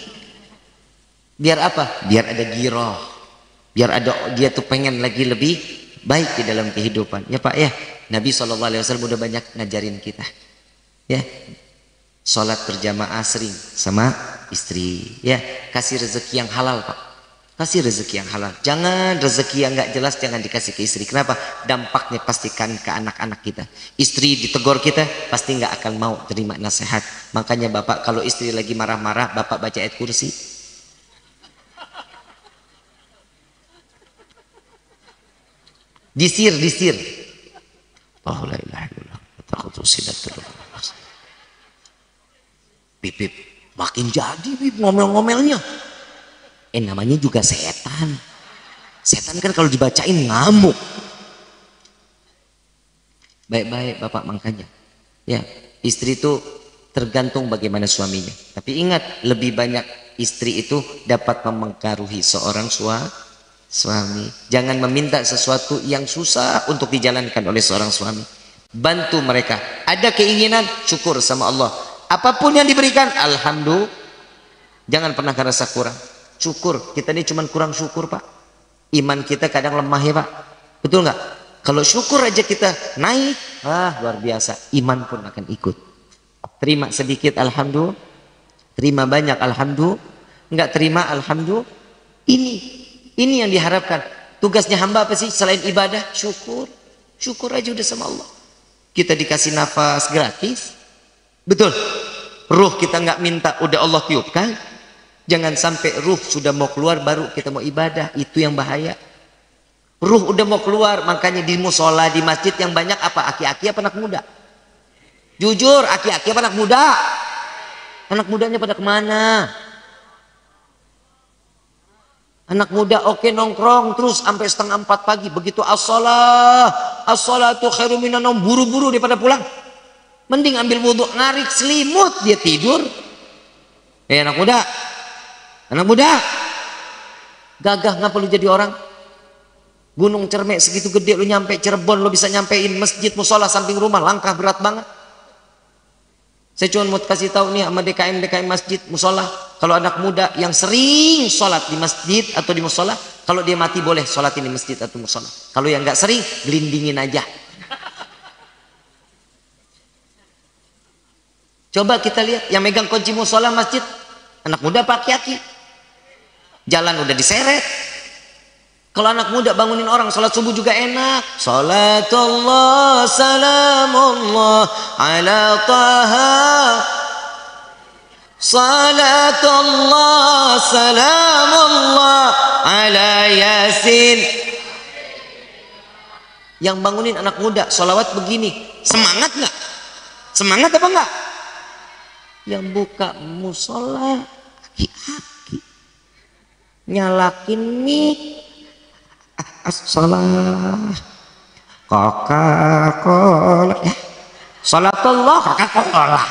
Biar apa? Biar ada giroh. Biar ada dia tuh pengen lagi lebih baik di dalam kehidupan. Ya Pak ya, Nabi SAW udah banyak ngajarin kita. Ya, sholat berjamaah sering sama istri. Ya, kasih rezeki yang halal Pak. Kasih rezeki yang halal. Jangan rezeki yang nggak jelas jangan dikasih ke istri. Kenapa? Dampaknya pastikan ke anak-anak kita. Istri ditegur kita pasti nggak akan mau terima nasihat. Makanya bapak kalau istri lagi marah-marah, bapak baca ayat kursi. Disir. Oh la ilaha illallah. Takut sidatul. Bib, makin jadi bib ngomel-ngomelnya. Namanya juga setan. Setan kan kalau dibacain ngamuk. Baik-baik bapak makanya. Ya, istri itu tergantung bagaimana suaminya. Tapi ingat, lebih banyak istri itu dapat mempengaruhi seorang suami. Jangan meminta sesuatu yang susah untuk dijalankan oleh seorang suami. Bantu mereka. Ada keinginan, syukur sama Allah. Apapun yang diberikan, alhamdulillah. Jangan pernah merasa kurang. Syukur, kita ini cuma kurang syukur Pak. Iman kita kadang lemah ya Pak. Betul nggak? Kalau syukur aja kita naik, luar biasa. Iman pun akan ikut. Terima sedikit alhamdulillah. Terima banyak alhamdulillah. Nggak terima alhamdulillah. Ini yang diharapkan. Tugasnya hamba apa sih selain ibadah? Syukur. Syukur aja udah sama Allah. Kita dikasih nafas gratis. Betul. Ruh kita nggak minta, udah Allah tiupkan. Jangan sampai ruh sudah mau keluar baru kita mau ibadah. Itu yang bahaya. Ruh udah mau keluar, makanya di musola, di masjid yang banyak apa? Aki-aki apa anak muda? Jujur, aki-aki apa anak muda? Anak mudanya pada kemana? Anak muda oke nongkrong terus sampai 3:30 pagi. Begitu as-salatu khairum minan naum, buru-buru daripada pulang. Mending ambil wudhu, ngarik selimut, dia tidur. Anak muda. Anak muda, gagah ngapa lu jadi orang? Gunung Cermek segitu gede lu nyampe Cirebon, lu bisa nyampein masjid musola samping rumah, langkah berat banget. Saya cuma mau kasih tahu nih sama DKM masjid musola, kalau anak muda yang sering sholat di masjid atau di musola, kalau dia mati boleh sholatin di masjid atau musola. Kalau yang nggak sering, gelindingin aja. Coba kita lihat yang megang kunci musola masjid, anak muda apa aki-aki? Jalan udah diseret. Kalau anak muda bangunin orang sholat subuh juga enak. Salatullah salamullah ala taha. Salatullah salamullah ala yasin. Yang bangunin anak muda sholawat begini, semangat nggak? Semangat apa enggak? Yang buka musola aki-aki, nyalakin mik, as-salah Coca-Cola, salatullah Coca-Cola.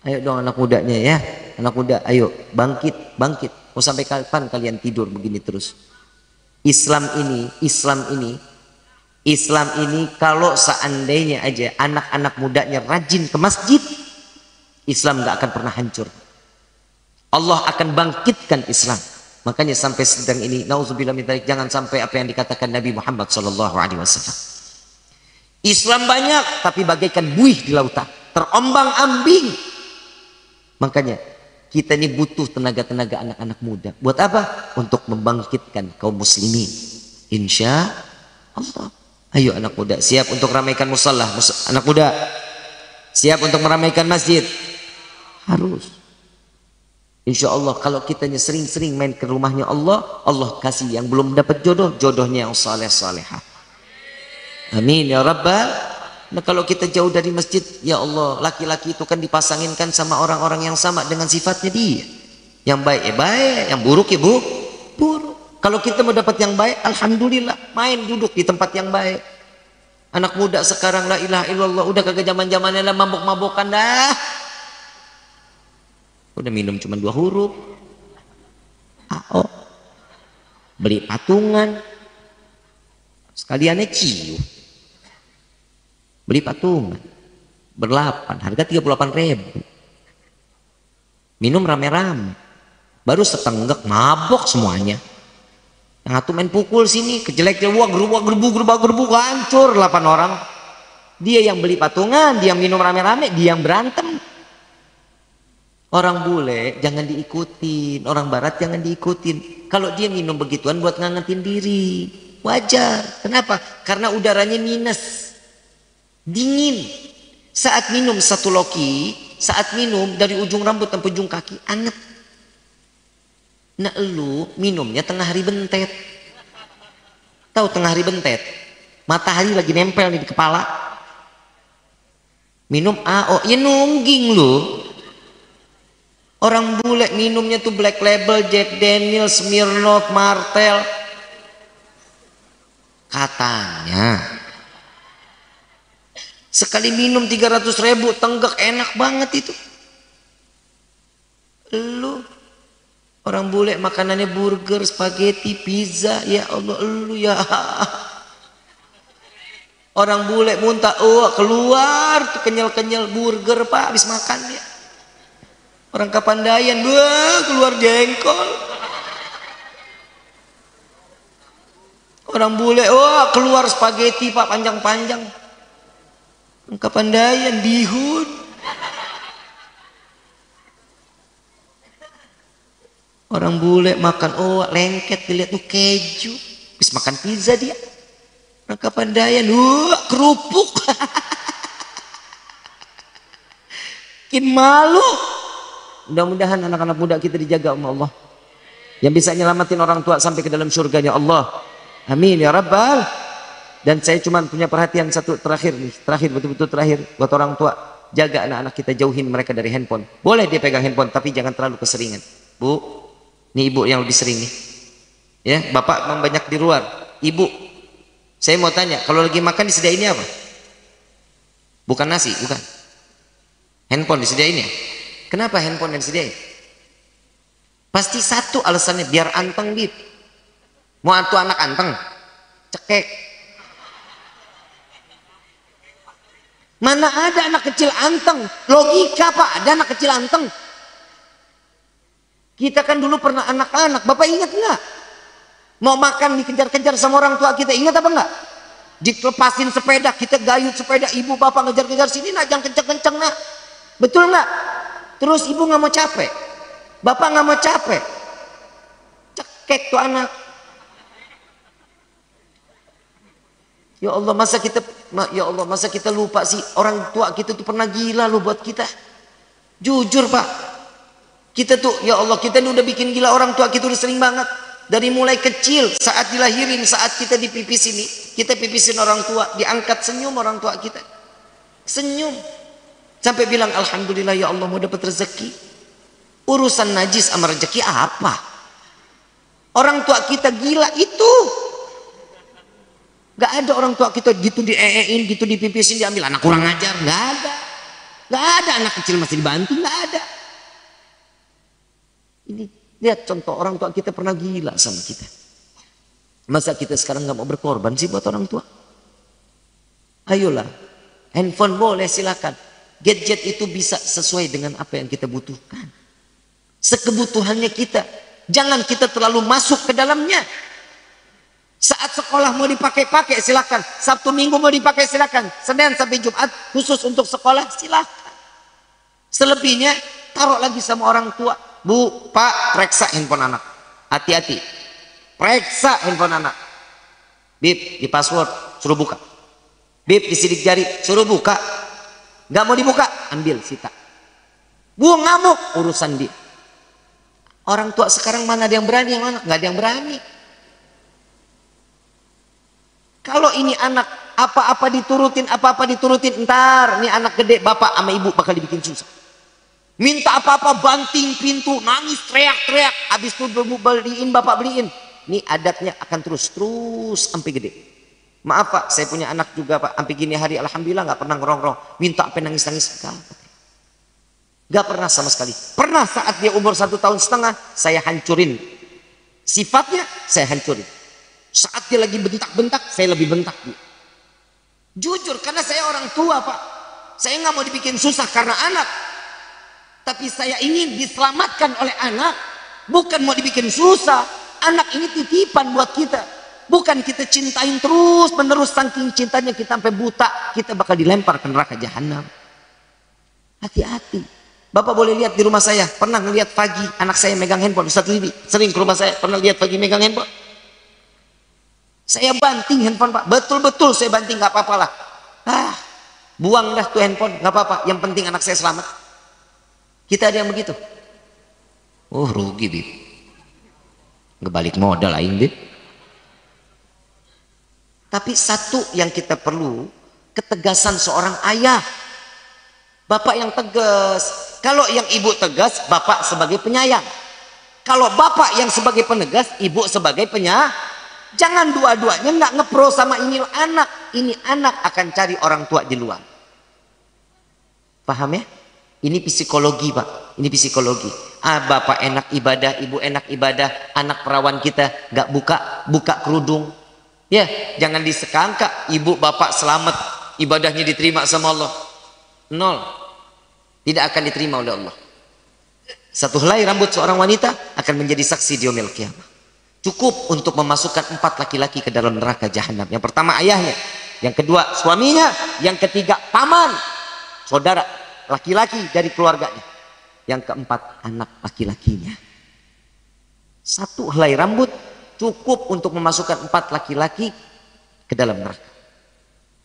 Ayo dong anak mudanya ya, anak muda, ayo bangkit. Mau sampai kapan kalian tidur begini terus? Islam ini kalau seandainya aja anak-anak mudanya rajin ke masjid, Islam nggak akan pernah hancur. Allah akan bangkitkan Islam. Makanya sampai sedang ini, nauzubillah min dzalik, jangan sampai apa yang dikatakan Nabi Muhammad SAW. Islam banyak, tapi bagaikan buih di lautan, terombang-ambing. Makanya kita ini butuh tenaga-tenaga anak-anak muda. Buat apa? Untuk membangkitkan kaum muslimin. Insya Allah. Ayo anak muda, siap untuk ramaikan musalla. Anak muda, siap untuk meramaikan masjid. Harus. Insya Allah kalau kitanya sering-sering main ke rumahnya Allah, Allah kasih yang belum dapat jodoh, jodohnya yang saleh-salehah. Amin ya Rabbal. Nah kalau kita jauh dari masjid, ya Allah, laki-laki itu kan dipasanginkan sama orang-orang yang sama dengan sifatnya dia. Yang baik ya baik, yang buruk ya buruk. Kalau kita mau dapat yang baik, alhamdulillah, main duduk di tempat yang baik. Anak muda sekarang la ilaha illallah udah kagak zaman-zamannya lah mabok-mabokan dah. Udah minum cuma 2 huruf. AO. Beli patungan. Sekaliannya ciu. Beli patungan. Berlapan, harga 38.000. Minum rame-rame. Baru setenggak mabok semuanya. Yang satu main pukul sini, kejelek wah gerbu hancur 8 orang. Dia yang beli patungan, dia yang minum rame-rame, dia yang berantem. Orang bule jangan diikutin, orang barat jangan diikutin. Kalau dia minum begituan buat ngangetin diri, wajar. Kenapa? Karena udaranya minus, dingin. Saat minum 1 loki, saat minum dari ujung rambut sampai ujung kaki, anget. Nah lu minumnya tengah hari bentet. Tahu tengah hari bentet? Matahari lagi nempel nih di kepala. Minum AO, ya nungging lu. Orang bule minumnya tuh Black Label, Jack Daniels, Smirnoff, Martell. Katanya sekali minum 300.000 tenggak, enak banget itu. Lu orang bule makanannya burger, spaghetti, pizza, ya Allah lu ya. Orang bule muntah, oh keluar tuh kenyal-kenyal burger pak, habis makan dia. Orang Kapandayan, wah keluar jengkol. Orang bule, oh keluar spaghetti pak, panjang-panjang. Orang Kapandayan, bihun. Orang bule makan, oh lengket, dilihat tuh keju. Habis makan pizza dia. Orang Kapandayan, kerupuk. Makin malu. Mudah-mudahan anak-anak muda kita dijaga sama Allah, yang bisa nyelamatin orang tua sampai ke dalam surganya Allah. Amin ya Rabbal. Dan saya cuma punya perhatian satu terakhir nih, betul-betul terakhir buat orang tua. Jaga anak-anak kita, jauhin mereka dari handphone. Boleh dia pegang handphone, tapi jangan terlalu keseringan. Bu, ini ibu yang lebih sering nih. Ya, bapak memang banyak di luar. Ibu, saya mau tanya, kalau lagi makan disediain apa? Bukan nasi, bukan. Handphone disediain ya? Kenapa handphone yang disediain? Pasti satu alasannya, biar anteng dit. Mau atu anak anteng? Cekek. Mana ada anak kecil anteng? Logika pak, ada anak kecil anteng. Kita kan dulu pernah anak-anak, bapak ingat nggak? Mau makan dikejar-kejar sama orang tua kita, ingat apa nggak? Dilepasin sepeda, kita gayut sepeda, ibu bapak ngejar-kejar sini, nak jangan kenceng-kenceng nak. Betul nggak? Terus ibu nggak mau capek, bapak nggak mau capek, cekek tuh anak. Ya Allah, masa kita lupa sih, orang tua kita tuh pernah gila loh buat kita. Jujur pak, kita tuh ya Allah, kita ini udah bikin gila orang tua kita udah sering banget. Dari mulai kecil, saat dilahirin, saat kita dipipis ini, kita pipisin orang tua, diangkat senyum orang tua kita, senyum sampai bilang alhamdulillah ya Allah mau dapat rezeki. Urusan najis sama rezeki apa? Orang tua kita gila itu. Gak ada orang tua kita gitu dieein, gitu dipipisin, diambil anak kurang ajar, gak ada. Gak ada anak kecil masih dibantu, gak ada. Ini lihat contoh orang tua kita pernah gila sama kita. Masa kita sekarang gak mau berkorban sih buat orang tua? Ayolah, handphone boleh silakan. Gadget itu bisa sesuai dengan apa yang kita butuhkan, sekebutuhannya kita. Jangan kita terlalu masuk ke dalamnya. Saat sekolah mau dipakai-pakai silakan, Sabtu Minggu mau dipakai silakan, Senin sampai Jumat khusus untuk sekolah silakan. Selebihnya taruh lagi sama orang tua. Bu, pak, periksa handphone anak, hati-hati, periksa handphone anak. Bib, di password suruh buka. Bib, disidik jari suruh buka. Gak mau dibuka, ambil sita. Buang ngamuk, urusan dia. Orang tua sekarang mana ada yang berani, yang mana nggak ada yang berani. Kalau ini anak apa-apa diturutin, ntar nih anak gede, bapak sama ibu bakal dibikin susah. Minta apa-apa banting pintu, nangis teriak-teriak, habis itu beliin, bapak beliin. Ini adatnya akan terus sampai gede. Maaf Pak, saya punya anak juga Pak, sampai gini hari alhamdulillah nggak pernah ngerongrong, minta apa nangis-nangis, nggak pernah sama sekali. Pernah saat dia umur 1,5 tahun, saya hancurin sifatnya, saya hancurin. Saat dia lagi bentak-bentak, saya lebih bentak dia. Jujur, karena saya orang tua Pak, saya nggak mau dibikin susah karena anak, tapi saya ingin diselamatkan oleh anak, bukan mau dibikin susah. Anak ini titipan buat kita, bukan kita cintain terus menerus, saking cintanya kita sampai buta, kita bakal dilempar ke neraka jahanam. Hati-hati. Bapak boleh lihat di rumah saya, pernah ngelihat pagi anak saya megang handphone. Ustaz Libi sering ke rumah saya, pernah lihat pagi megang handphone. Saya banting handphone Pak, betul-betul saya banting, nggak apa-apa lah. Buanglah tuh handphone, nggak apa-apa. Yang penting anak saya selamat. Kita ada yang begitu. Oh rugi Bib, ngebalik modal aing Bib. Tapi satu yang kita perlu, ketegasan seorang ayah. Bapak yang tegas. Kalau yang ibu tegas, bapak sebagai penyayang. Kalau bapak yang sebagai penegas, ibu sebagai penyayang. Jangan dua-duanya nggak ngepro sama ini anak. Ini anak akan cari orang tua di luar. Paham ya? Ini psikologi Pak. Ini psikologi. Bapak enak ibadah, ibu enak ibadah, anak perawan kita nggak buka kerudung. Ya, jangan disekangka ibu bapak selamat, ibadahnya diterima sama Allah. Nol. Tidak akan diterima oleh Allah. Satu helai rambut seorang wanita akan menjadi saksi di yaumil qiyamah. Cukup untuk memasukkan 4 laki-laki ke dalam neraka jahanam. Yang pertama ayahnya, yang kedua suaminya, yang ketiga paman, saudara laki-laki dari keluarganya, yang keempat anak laki-lakinya. Satu helai rambut cukup untuk memasukkan 4 laki-laki ke dalam neraka.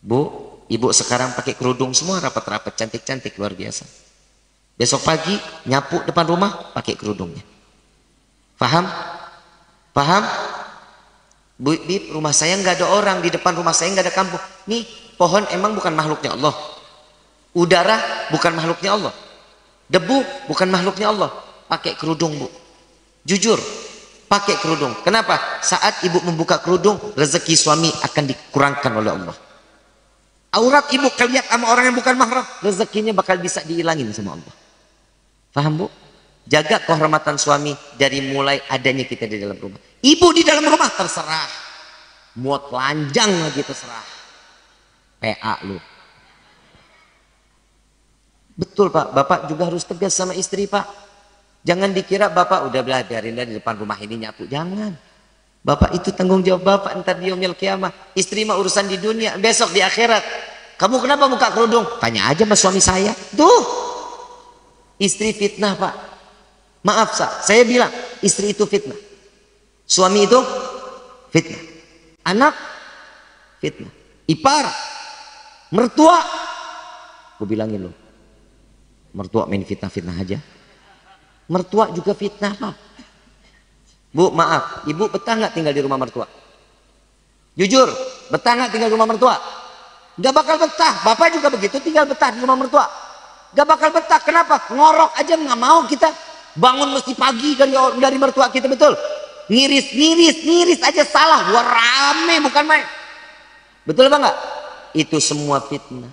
Bu, ibu sekarang pakai kerudung semua, rapat-rapat, cantik-cantik, luar biasa. Besok pagi nyapu depan rumah pakai kerudungnya. Paham? Paham? Bu, Bib, rumah saya nggak ada orang, di depan rumah saya nggak ada kampung. Nih, pohon emang bukan makhluknya Allah. Udara bukan makhluknya Allah. Debu bukan makhluknya Allah. Pakai kerudung Bu. Jujur, pakai kerudung. Kenapa? Saat ibu membuka kerudung, rezeki suami akan dikurangkan oleh Allah. Aurat ibu kelihatan sama orang yang bukan mahram, rezekinya bakal bisa dihilangin sama Allah. Paham Bu? Jaga kehormatan suami dari mulai adanya kita di dalam rumah. Ibu di dalam rumah terserah, muat telanjang lagi terserah. PA lu. Betul Pak, Bapak juga harus tegas sama istri Pak. Jangan dikira Bapak udah belah biarin dia di depan rumah ini nyapu. Jangan. Bapak itu tanggung jawab Bapak ntar di yaumil qiyamah. Istri mah urusan di dunia, besok di akhirat. Kamu kenapa buka kerudung? Tanya aja sama suami saya. Tuh, istri fitnah Pak. Maaf saya bilang istri itu fitnah, suami itu fitnah, anak fitnah, ipar, mertua. Gue bilangin loh, mertua main fitnah-fitnah aja. Mertua juga fitnah Pak. Bu maaf, ibu betah nggak tinggal di rumah mertua? Jujur, betah nggak tinggal di rumah mertua? Gak bakal betah. Bapak juga begitu, tinggal betah di rumah mertua. Gak bakal betah. Kenapa? Ngorok aja nggak mau kita. Bangun mesti pagi dari mertua kita, betul. Ngiris aja salah, gua rame bukan main. Betul apa enggak? Itu semua fitnah.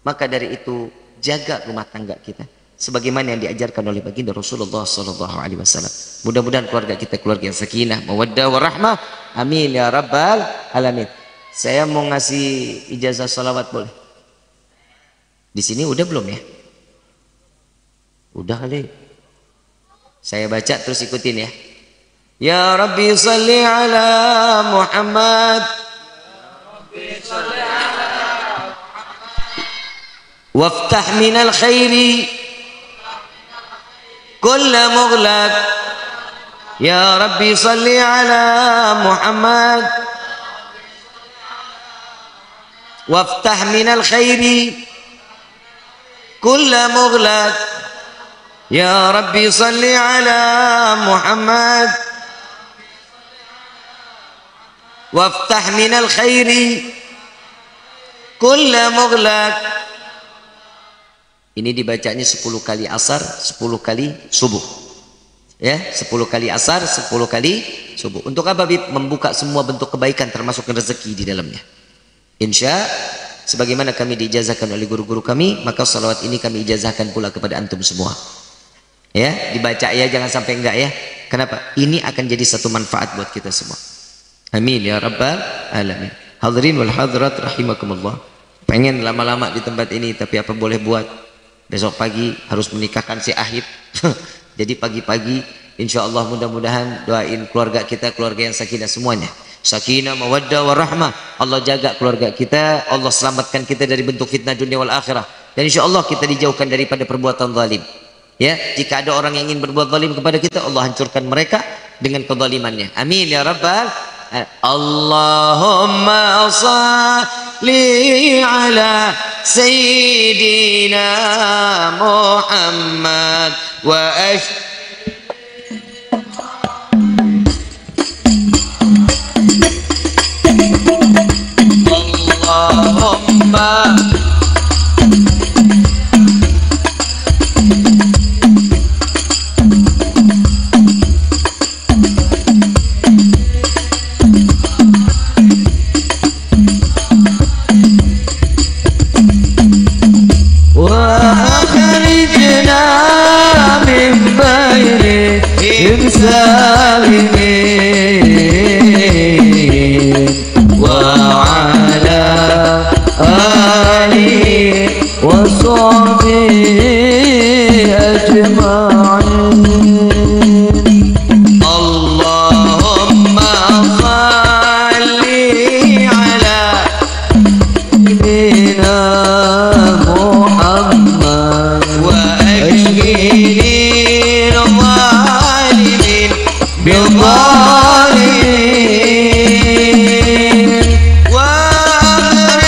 Maka dari itu jaga rumah tangga kita sebagaimana yang diajarkan oleh baginda Rasulullah SAW. Mudah-mudahan keluarga kita keluarga yang sakinah, mawaddah warahmah. Amin ya rabbal alamin. Saya mau ngasih ijazah salawat boleh? Di sini udah belum ya? Udah kali. Saya baca terus ikutin ya. Ya Rabbi salli ala Muhammad. Waftah minal khairi kulla mughlaq. Ya Rabbi salli ala Muhammad. Waftah minal khairi kulla mughlaq. Ya Rabbi salli ala Muhammad. Waftah minal khairi kulla mughlaq. Ini dibacanya 10 kali asar, 10 kali subuh. Ya, 10 kali asar, 10 kali subuh. Untuk apa Bib? Membuka semua bentuk kebaikan termasuk rezeki di dalamnya. Insya sebagaimana kami diijazahkan oleh guru-guru kami, maka salawat ini kami ijazahkan pula kepada antum semua. Ya, dibaca ya, jangan sampai enggak ya. Kenapa? Ini akan jadi satu manfaat buat kita semua. Amin ya rabbal alamin. Hadirin wal hadirat rahimakumullah. Pengen lama-lama di tempat ini, tapi apa boleh buat. Besok pagi harus menikahkan si Ahib. Jadi pagi-pagi insyaallah mudah-mudahan doain keluarga kita, keluarga yang sakinah semuanya. Sakinah, mawaddah, warahmah. Allah jaga keluarga kita, Allah selamatkan kita dari bentuk fitnah dunia wal akhirah. Dan insyaallah kita dijauhkan daripada perbuatan zalim. Ya, jika ada orang yang ingin berbuat zalim kepada kita, Allah hancurkan mereka dengan kezalimannya. Amin ya rabbal. Allahumma salli ala sayyidina Muhammad wa Allahumma سالمين وعلى آله وصحبه أجمعين اللهم صل على سيدنا محمد وأجمعين بالظالمين وأخرجنا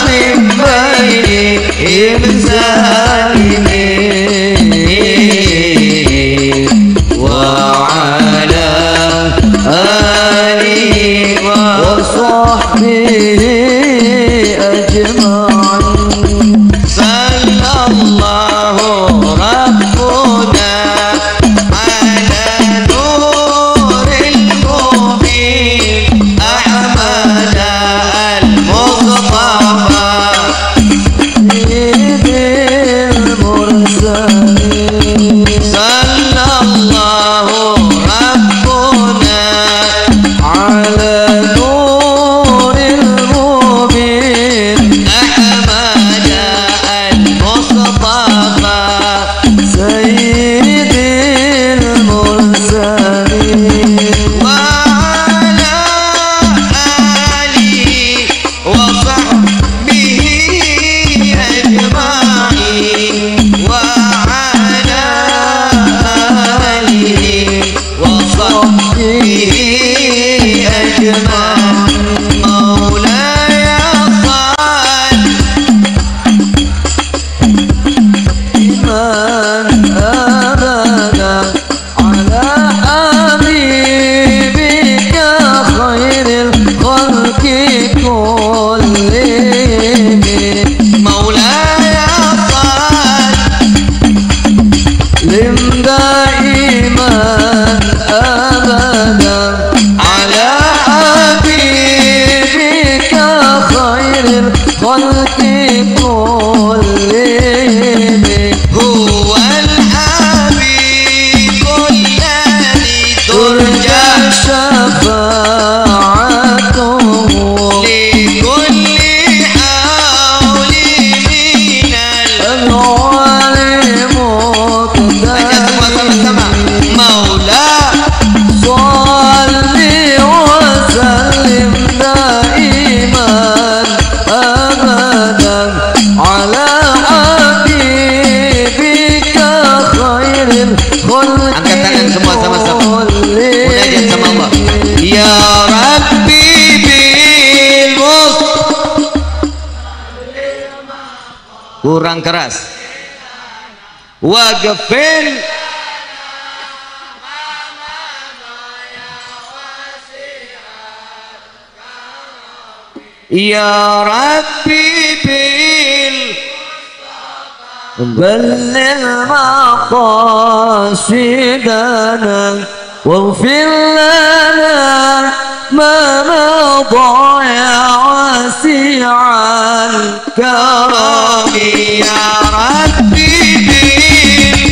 من بينهم سالمين وعلى آله وصحبه أجمعين صلى الله ربنا kurang keras. Waghfir ya Rabbi bil بلغ مقاصدنا واغفر لنا ما مضى يا واسع الكرم يا ربي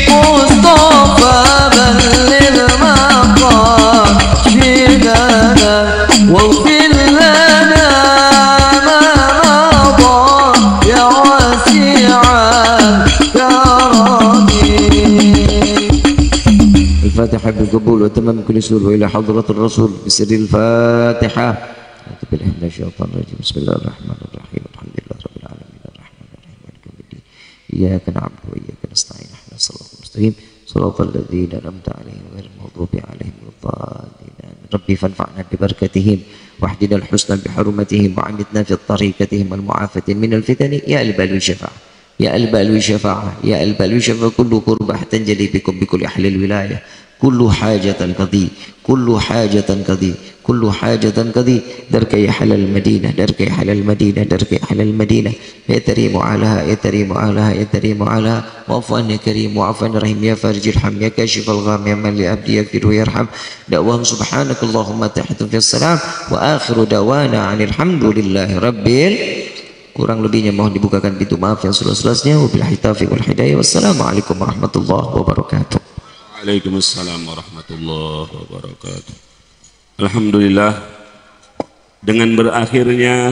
بالمصطفى بلغ مقاصدنا واغفر لنا ما مضى يا واسع الكرم. الفاتحة بالقبول وتمام كل سور وإلى حضرة الرسول بسر الفاتحة. أعوذ بالله من الشيطان الرجيم. بسم الله الرحمن الرحيم. الحمد لله رب العالمين الرحمن الرحيم مالك يوم الدين إياك نعبد وإياك نستعين اهدنا الصراط المستقيم صراط الذين أنعمت عليهم غير المغضوب عليهم ولا الضالين. ربي فانفعنا ببركتهم واهدنا الحسنى بحرمتهم وعمدنا في طريقتهم المعافاة من الفتن يا البال الشفاعة يا البال الشفاعة يا البال الشفاعة. كل قربة تنجلي بكم بكل أهل الولاية كل حاجة قضي كل حاجة قضي كل حاجة قضي درك يا حل المدينة درك يا حل المدينة درك يا حل المدينة يا تريم علىها يا تريم علىها يا تريم علىها وعفوا يا كريم وعفوا رحيم يا فارج الحم يا كاشف الغام يا من لعبدي يغفر ويرحم. دعواهم سبحانك اللهم تحت في السلام وآخر دعوانا عن الحمد لله رب. Kurang lebihnya mohon dibukakan pintu maaf yang seluas-luasnya. Wabillahi taufiq wal hidayah. Wassalamualaikum warahmatullahi wabarakatuh. Waalaikumsalam warahmatullahi wabarakatuh. Alhamdulillah, dengan berakhirnya